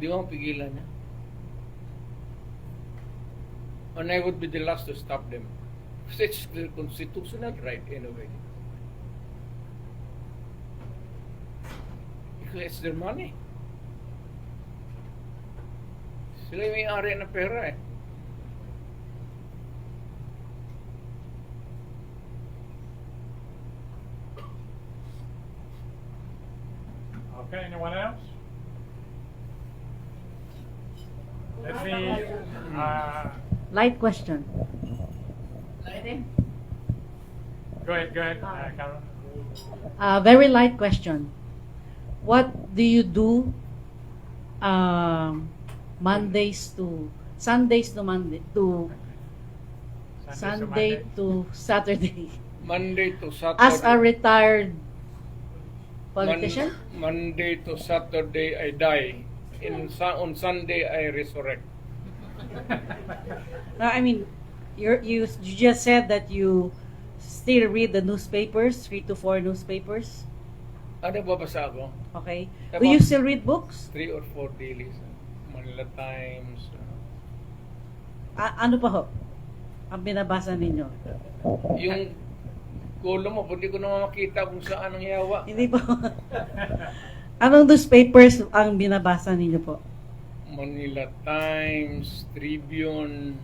Di mo pigilan niya? And I would be the last to stop them. Because it's their constitutional right anyway. Because it's their money. Sila yung may-ari ng pera eh. Okay, anyone else? Let me Light question. go ahead, Carol. Very light question. What do you do Mondays to Sundays to Monday to Sunday to Saturday Monday to Saturday. as a retired politician? Monday to Saturday I die. On Sunday I resurrect. No, I mean, you just said that you still read the newspapers, 3 to 4 newspapers. Ano babasa ako? Okay. Do you still read books? 3 or 4 dailies. Manila Times, Ano pa ho? Ang binabasa ninyo? Yung gulo mo, hindi ko naman makita kung saan ang yawa. Hindi po. Anong newspapers ang binabasa ninyo po? Manila Times, Tribune,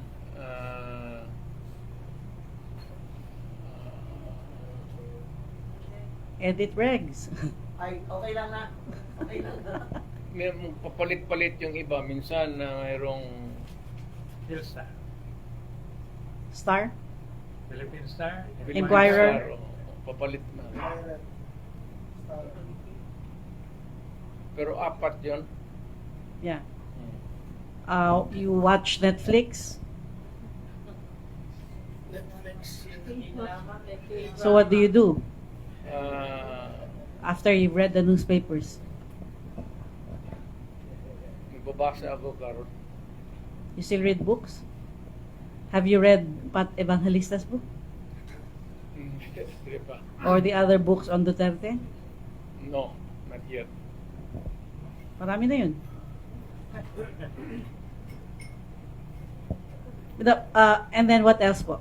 Edit regs. Ay, okay lang na. Okay lang na. may papalit-palit yung iba. Minsan na mayroong Philstar, Star? Philippine Star, Inquirer. Papalit na. Pero apat yun. Yeah. You watch Netflix? So what do you do after you've read the newspapers? Nagbabasa ako karon. You still read books? Have you read Pat Evangelista's book? Hindi pa. Or the other books on Duterte? No, not yet. Marami na yun. And then what else po?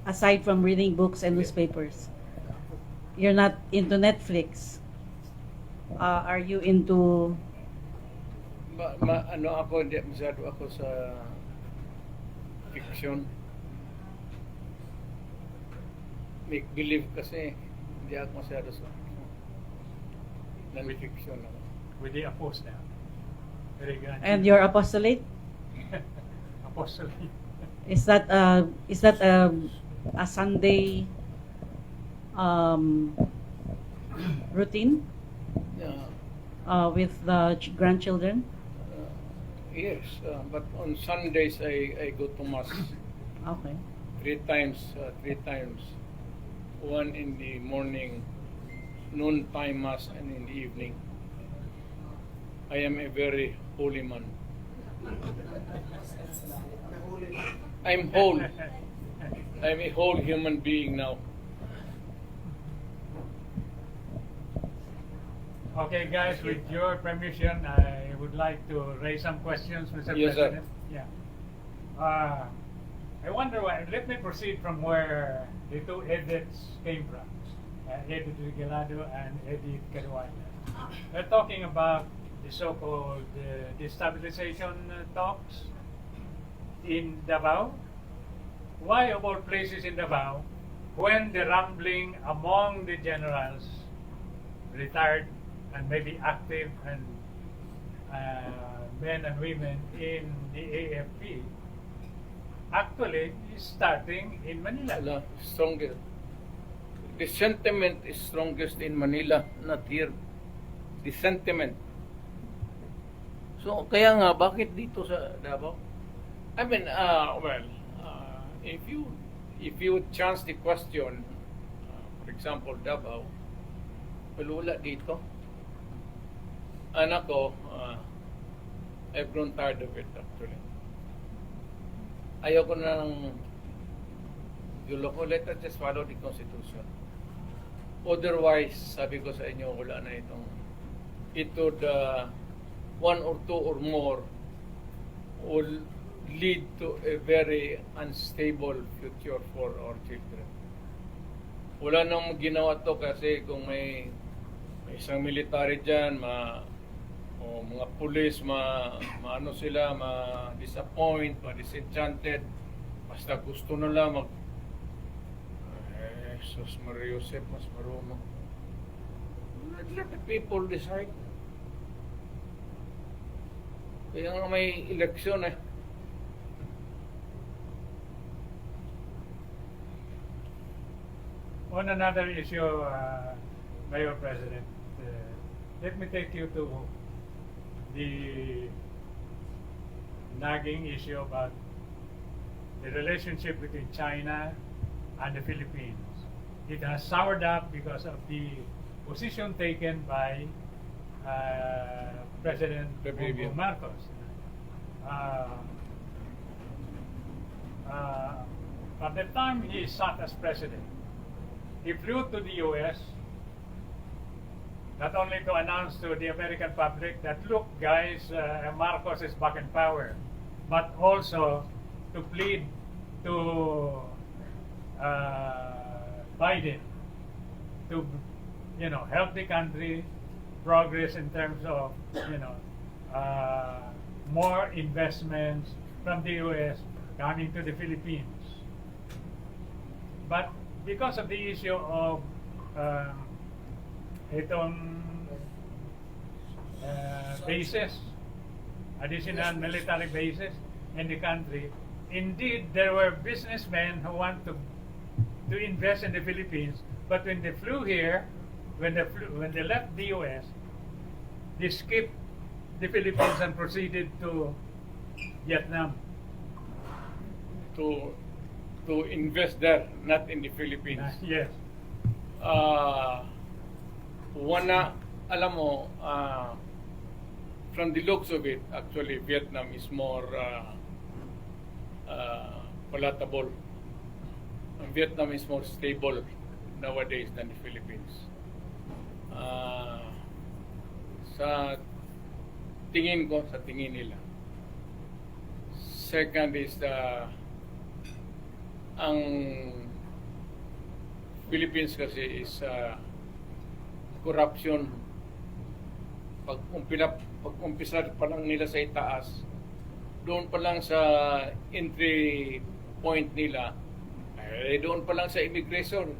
Aside from reading books and newspapers, you're not into Netflix. Are you into? Ano ako, hindi masyado ako sa fiction. Make believe kasi, hindi ako masyado sa non-fiction ako. with the apostle now. Very good. And your apostolate? Apostolate. Is that a Sunday routine with the grandchildren? Yes, but on Sundays I go to mass. Okay. Three times. One in the morning, noontime mass, and in the evening. I am a very holy man. I'm whole. I'm a whole human being now. Okay, guys, with your permission, I would like to raise some questions, Mr. Yes, sir. President. Yeah. I wonder why. Let me proceed from where the two Ediths came from, Edith Regalado and Edith Caruana. They're talking about the so-called destabilization talks in Davao. Why, of all places in Davao, when the rambling among the generals, retired and maybe active and men and women in the AFP, actually is starting in Manila. Strongest. The sentiment is strongest in Manila, not here. The sentiment. So, kaya nga, bakit dito sa Davao? I mean, if you chance the question, for example, Davao, wala dito. Anak ko, I've grown tired of it actually. Ayoko na ng gulo ko, let us just follow the Constitution. Otherwise, sabi ko sa inyo, wala na itong one or two or more will lead to a very unstable future for our children. Wala nang ginawa to kasi kung may isang military dyan, mga pulis, maano sila, ma-disappoint, ma-disenchanted, basta gusto nila Jesus Maria Joseph, mas marunong. Let the people decide. Kaya nga may eleksyon eh. On another issue, Mayor President, let me take you to the nagging issue about the relationship between China and the Philippines. It has soured up because of the position taken by President Pbbm. Marcos. At the time he sat as president, he flew to the US not only to announce to the American public that, look guys, Marcos is back in power, but also to plead to Biden to, help the country progress in terms of, more investments from the U.S. coming to the Philippines. But because of the issue of bases, additional military bases in the country, indeed there were businessmen who want to invest in the Philippines, but when they flew here, when they left the U.S., they skipped the Philippines and proceeded to Vietnam. To invest there, not in the Philippines. Yes. Alam mo, from the looks of it, actually Vietnam is more palatable. Vietnam is more stable nowadays than the Philippines. Sa tingin nila. Second is ang Philippines kasi is corruption. Pag umpisa pa lang nila sa itaas, doon pa lang sa entry point nila, doon pa lang sa immigration.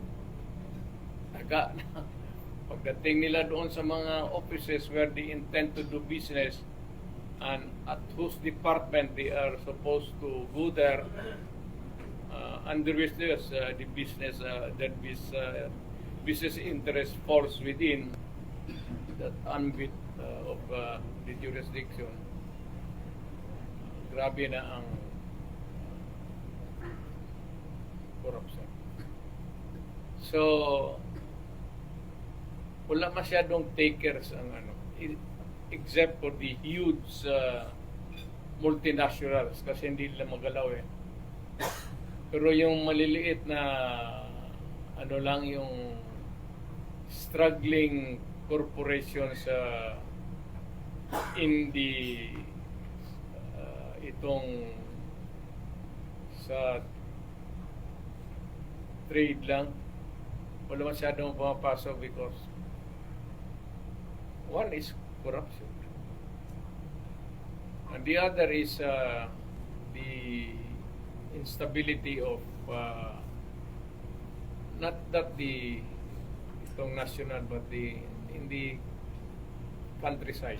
Pagdating nila doon sa mga offices where they intend to do business and at whose department they are supposed to go there, under which there's the business that business interest falls within that ambit of the jurisdiction. Grabe na ang corruption. So wala masyadong takers ang except for the huge multinationals kasi hindi nila magalaw eh. Pero yung maliliit na lang yung struggling corporations in the itong sa trade lang, wala masyadong pumapasok because one is corruption and the other is the instability of not that the itong national but in the countryside.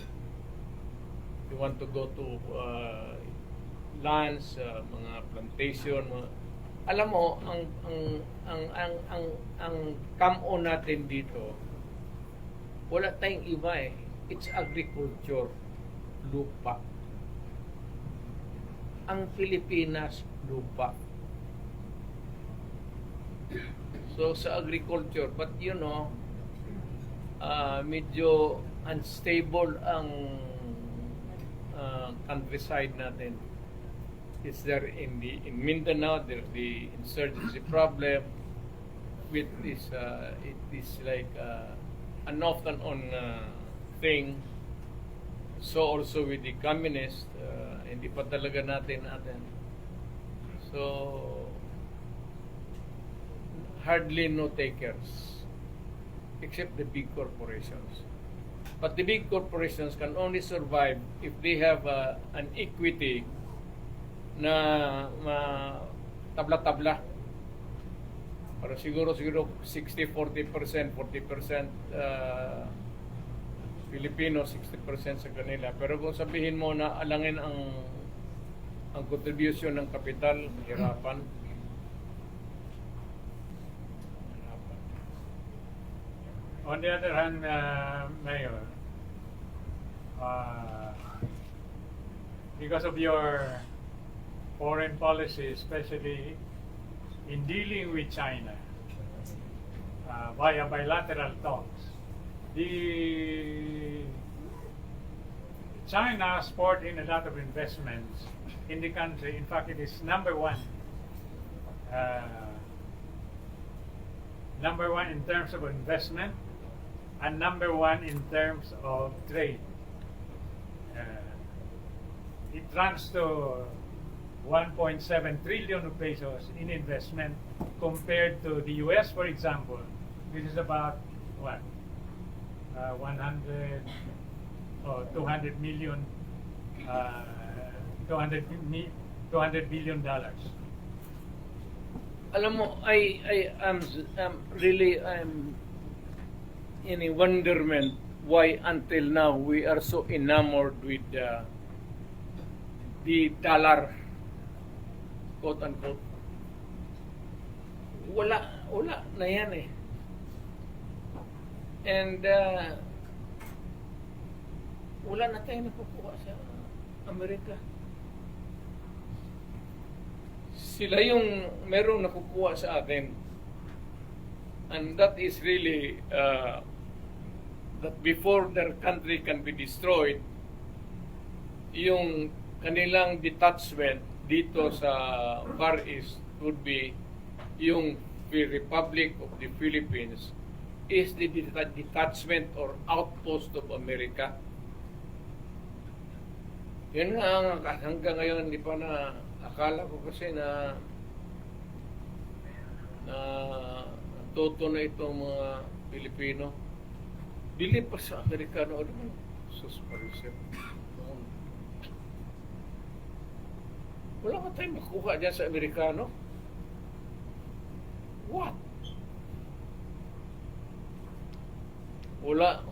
You want to go to lands, mga plantation, alam mo ang come-on natin dito, wala tayong iba eh. It's agriculture, lupa. Ang Pilipinas, lupa. So sa agriculture, but medyo unstable ang countryside natin. It's there in Mindanao, there's the insurgency problem with this it is like an often on thing. So also with the communist, hindi pa talaga natin. So hardly no takers except the big corporations. But the big corporations can only survive if they have an equity na tabla-tabla. Para siguro 60-40%, 40% Filipino, 60% sa kanila. Pero kung sabihin mo na alangin ang contribution ng kapital, hirapan. On the other hand, Mayor, because of your foreign policy, especially in dealing with China via bilateral talks, China has poured in a lot of investments in the country. In fact, it is number one in terms of investment and number one in terms of trade. It runs to 1.7 trillion of pesos in investment compared to the US, for example, which is about what? 100 or 200 million, 200 billion dollars. Alam mo, I am really I'm in a wonderment why until now we are so enamored with the dollar, quote unquote. Wala na yan eh. And wala na tayong nakukuha sa Amerika. Sila yung merong nakukuha sa atin. And that is really that before their country can be destroyed, yung kanilang detachment dito sa Far East would be yung Republic of the Philippines is the detachment or outpost of America. Yun nga hanggang ngayon hindi pa na akala ko kasi na toto na itong mga Pilipino. Dili pa sa Amerikano. Ano mo? Sus Marisep. Wala ka tayong makuha dyan sa Amerikano. What? Wala.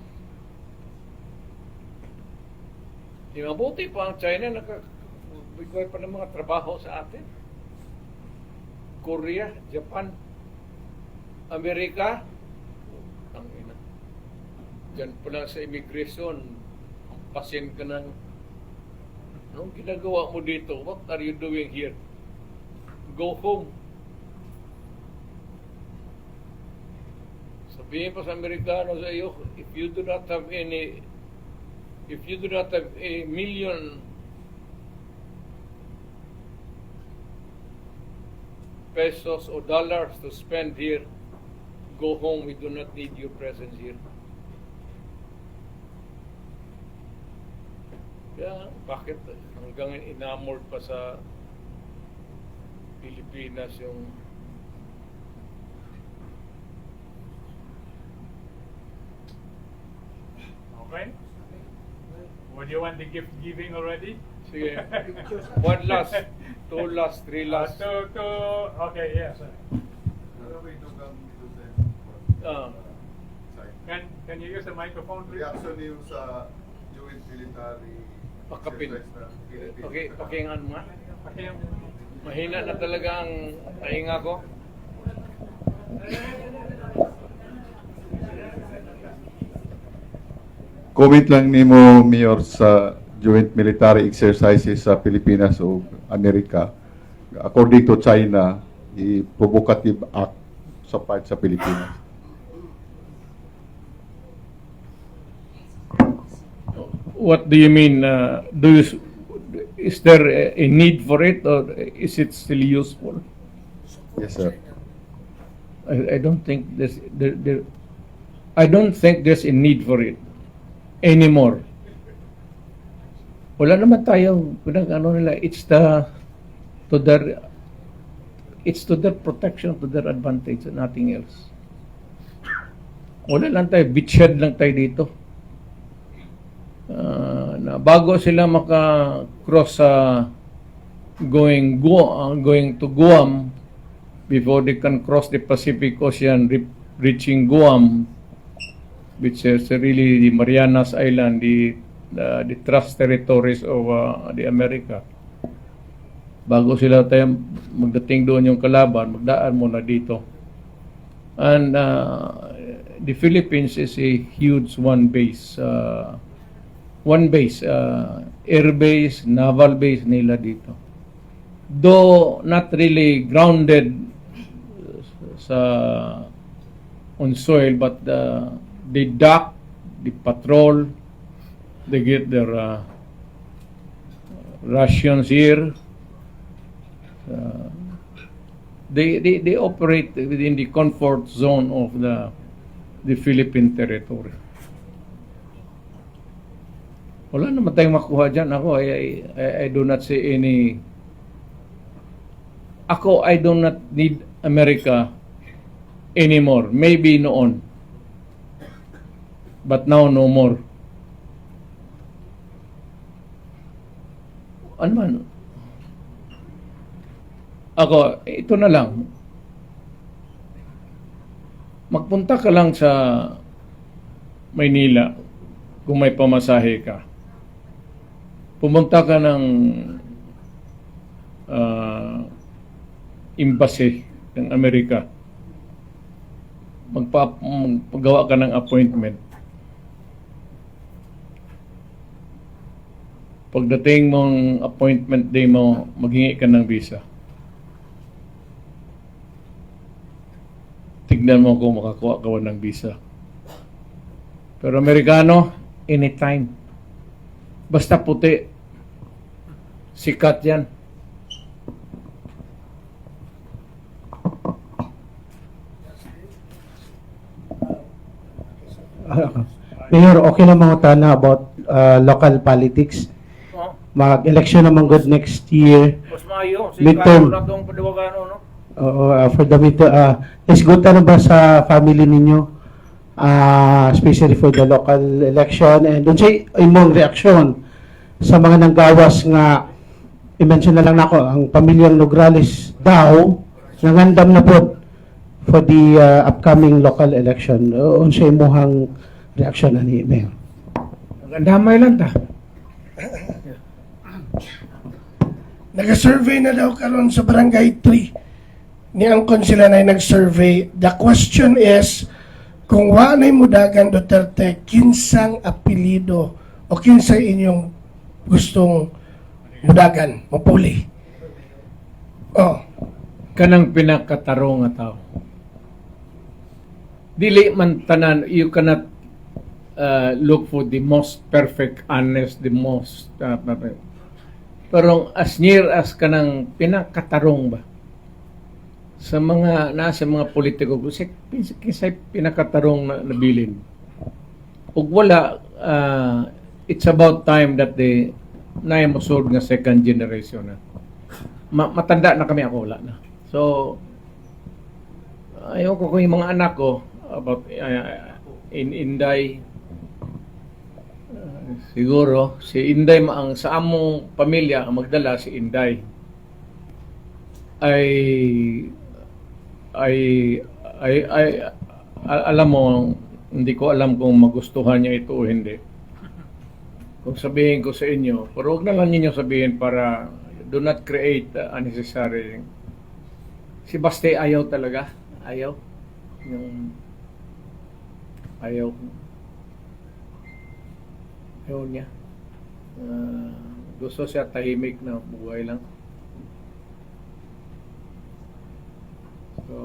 Di mabuti pa ang China nakabigay pa ng mga trabaho sa atin. Korea, Japan, Amerika, ang ina. Diyan pa lang sa immigration, pasin ka ng anong ginagawa mo dito? What are you doing here? Go home. Sabihin pa sa Amerikano sa iyo, if you do not have a million pesos or dollars to spend here, go home. We do not need your presence here. Kaya bakit hanggang enamored pa sa Pilipinas yung Okay? Would you want the gift giving already? sige. One last, two last, three last. Okay, yes. Can you use the microphone, please? Reaction niyo sa joint military Pakapin. exercise na Philippines? Okay, pakingan mo nga. Okay. Mahina na talaga ang tainga ko. Comment lang nimo, Mayor, sa joint military exercises sa Pilipinas o Amerika. According to China, i-provocative act sa part sa Pilipinas. What do you mean? Is there a need for it, or is it still useful? Yes, sir. I don't think I don't think there's a need for it anymore. Wala naman tayong ano nila. It's to their protection, to their advantage, and nothing else. Wala lang tayo, beachhead lang tayo dito. Na bago sila maka-cross going to Guam, before they can cross the Pacific Ocean, reaching Guam, which is really the Marianas Island, the trust territories of the America. Bago sila tayo magdating doon yung kalaban, magdaan muna dito. And the Philippines is a huge one base, air base, naval base nila dito. Though not really grounded on soil, but they dock, they patrol, they get their rations here. They operate within the comfort zone of the Philippine territory. Wala naman tayong makuha dyan. Ako, I do not see Ako, I do not need America anymore. Maybe noon. But now, no more. Ano man? Ako, ito na lang. Magpunta ka lang sa Maynila kung may pamasahe ka. Pumunta ka ng embassy ng Amerika. Magpagawa ka ng appointment. Pagdating mong appointment day mo, maghingi ka ng visa. Tignan mo kung makakuha ka ng visa. Pero Amerikano, anytime. Basta puti. Sikat yan. Mayor, okay lang mga tana about local politics. Mag-election naman good next year. Mas maayo. Midterm. Na itong padawagan, no? For the midterm. Is good na ba sa family ninyo? Especially for the local election. And doon sa imong reaksyon sa mga nanggawas nga, i-mention na lang ako, ang pamilyang Nograles daw, nangandam na po for the upcoming local election. Unsa imong reaction ani Mayor? Damay lang ta. Nag-survey na daw karon sa Barangay 3. Ni angkon sila na nag-survey. The question is, kung wanay mudagan Duterte, kinsang apelido o kinsang inyong gustong mudagan, mapuli? Oh. Kanang pinakatarong nga tao. Dili man tanan, you cannot look for the most perfect, honest, the most pero as near as kanang pinakatarong ba sa mga nasa mga politiko, kinsay pinakatarong na nabilin. Ug wala, it's about time that they na mosulod nga second generation na. Matanda na kami, ako wala na. So ayaw ko kung yung mga anak ko about in Inday, siguro si Inday ang sa among pamilya ang magdala si Inday ay alam mo, hindi ko alam kung magustuhan niya ito o hindi. Kung sabihin ko sa inyo, pero huwag na lang ninyo sabihin para do not create unnecessary. Si Baste ayaw talaga. Ayaw. Ayaw niya. Gusto siya tahimik na buhay lang. So,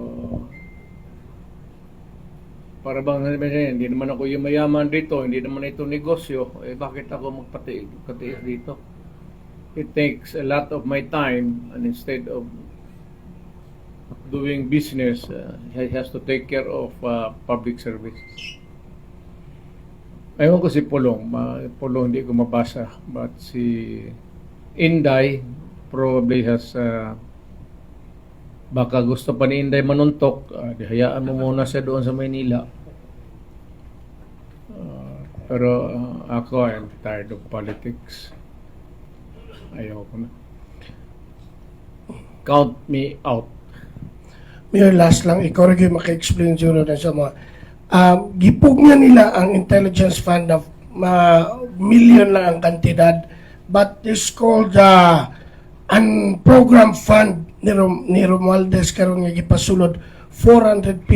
para bang hindi naman ako yung mayaman dito, hindi naman ito negosyo, bakit ako magpatiis dito? It takes a lot of my time, and instead of doing business, he has to take care of public services. Ayaw ko si Pulong. Pulong hindi ko mabasa. But si Inday probably has baka gusto pa ni Inday manuntok. Hayaan mo muna siya doon sa Maynila. Pero ako, I'm tired of politics. Ayaw ko na. Count me out. Mayor, last lang, ikaw rin maka-explain siguro na sa mga gipugna nila ang intelligence fund na million lang ang kantidad, but it's called program fund ni Romualdez karon nga gipasulod 450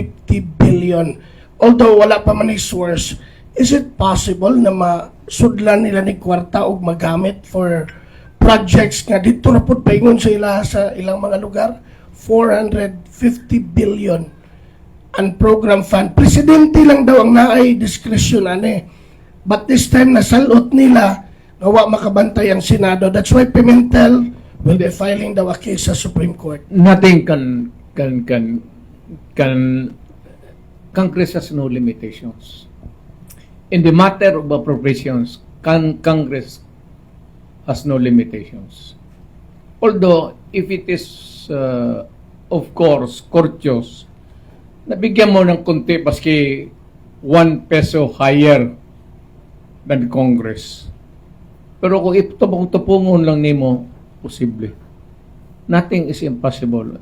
billion. Although wala pa man source, is it possible na masudlan nila ni kwarta og magamit for projects nga dito na pud paingon sa ilang mga lugar? 450 billion ang program fund. Presidente lang daw ang naay discretion ani. But this time nasalot nila nawa makabantay ang Senado. That's why Pimentel will be filing daw a case sa Supreme Court. Nothing Congress has no limitations. In the matter of appropriations, Congress has no limitations. Although if it is of course, courteous, nabigyan mo ng konti baski 1 peso higher than Congress. Pero kung tupungon lang nimo, posible. Nothing is impossible.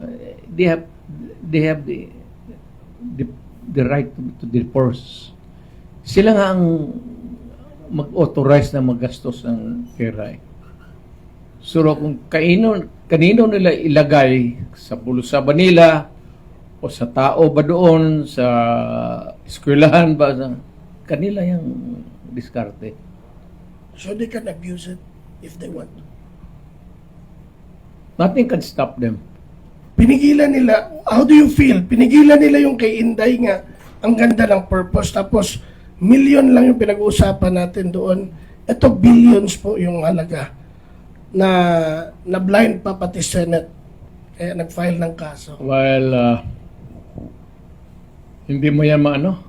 They have the right to divorce. Sila nga ang mag-authorize na maggastos ng pera. So kung kanino nila ilagay sa bulsa ba nila o sa tao ba doon, sa eskwelahan ba, kanila yung diskarte. So they can abuse it if they want. Nothing can stop them. Pinigilan nila, how do you feel? Pinigilan nila yung kay Inday nga, ang ganda ng purpose, tapos million lang yung pinag-uusapan natin doon. Ito billions po yung halaga na blind pa pati Senate. Kaya nag-file ng kaso. Well, hindi mo yan maano.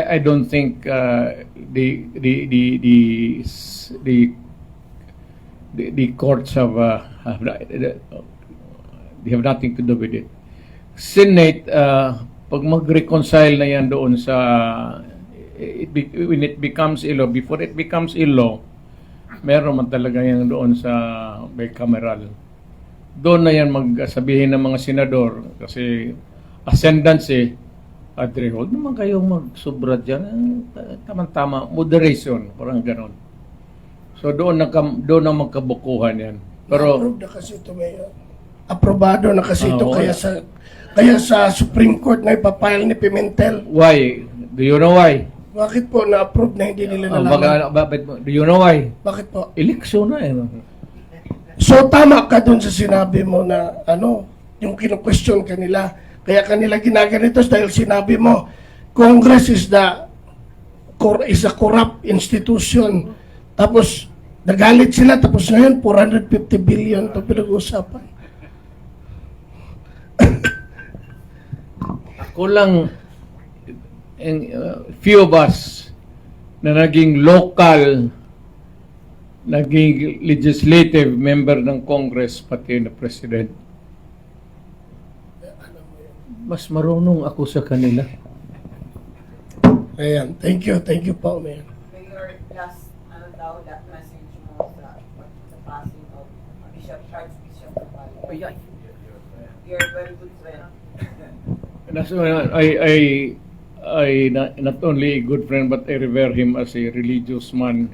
I don't think the courts have they have nothing to do with it. Senate, pag mag-reconcile na yan doon sa when it becomes a law, before it becomes a law, meron man talaga yan doon sa bicameral. Doon na yan magsabihin ng mga senador kasi ascendancy, Adre, huwag naman kayong magsobra dyan. Tama-tama, moderation, parang ganon. So doon na magkabukuhan yan. Pero Approve na kasi ito, Mayor. Aprobado na kasi ito, kaya sa Supreme Court na ipapile ni Pimentel. why? Do you know why? Bakit po na-approve na hindi nila nalaman? Do you know why? Bakit po? Eleksyon na eh. So tama ka dun sa sinabi mo na yung kino-question kanila. Kaya kanila ginaganito dahil sinabi mo, Congress is a corrupt institution. Tapos nagalit sila, tapos ngayon 450 billion to pinag-uusapan. Ako lang, few of us na naging local, naging legislative member ng Congress, pati na President, mas marunong ako sa kanila. Ayan, thank you po, Mayor. Mayor, last, that message mo sa passing of Archbishop Cavallo. You're a very good friend. That's why I not only a good friend, but I revere him as a religious man.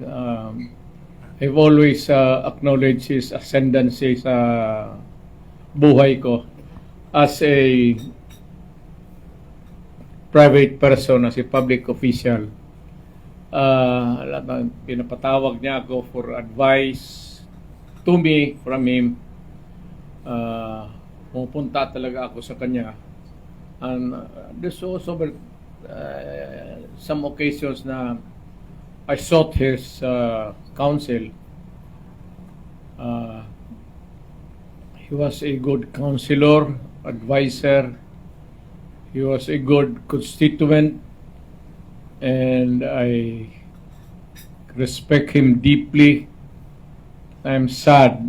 I've always acknowledged his ascendancy sa buhay ko as a private person, as a public official. Pinapatawag niya ako for advice to me from him. Pupunta talaga ako sa kanya. And there's also some occasions na I sought his counsel. He was a good counselor, advisor. He was a good constituent, and I respect him deeply. I'm sad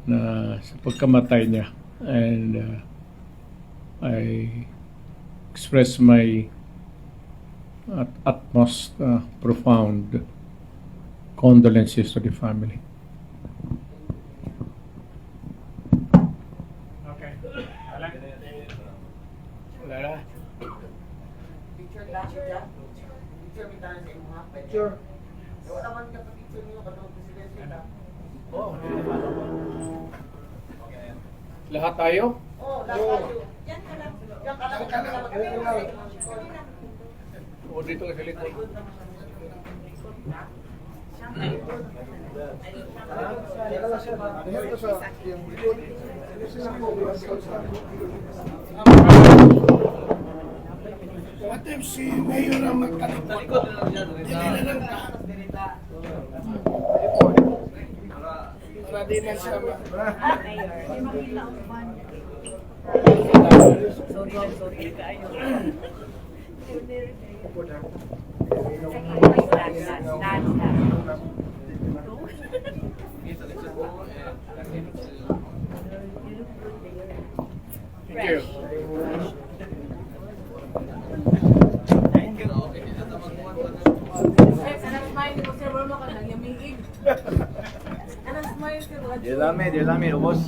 na sa pagkamatay niya, and I express my utmost profound condolences to the family. Okay. Wala na. Picture lang siya. Picture mi tayo sa imo ha. Picture. Wala man ka picture niyo kanang presidente na. Lahat tayo? Oh, lahat tayo. Yan ka lang. O dito ka sa likod. What if si Mayor ang magtalikod? Para di na siya Anong smile ko, Sir Rolo, ka lang yamingig. Anong smile ko, Dilami, ubos.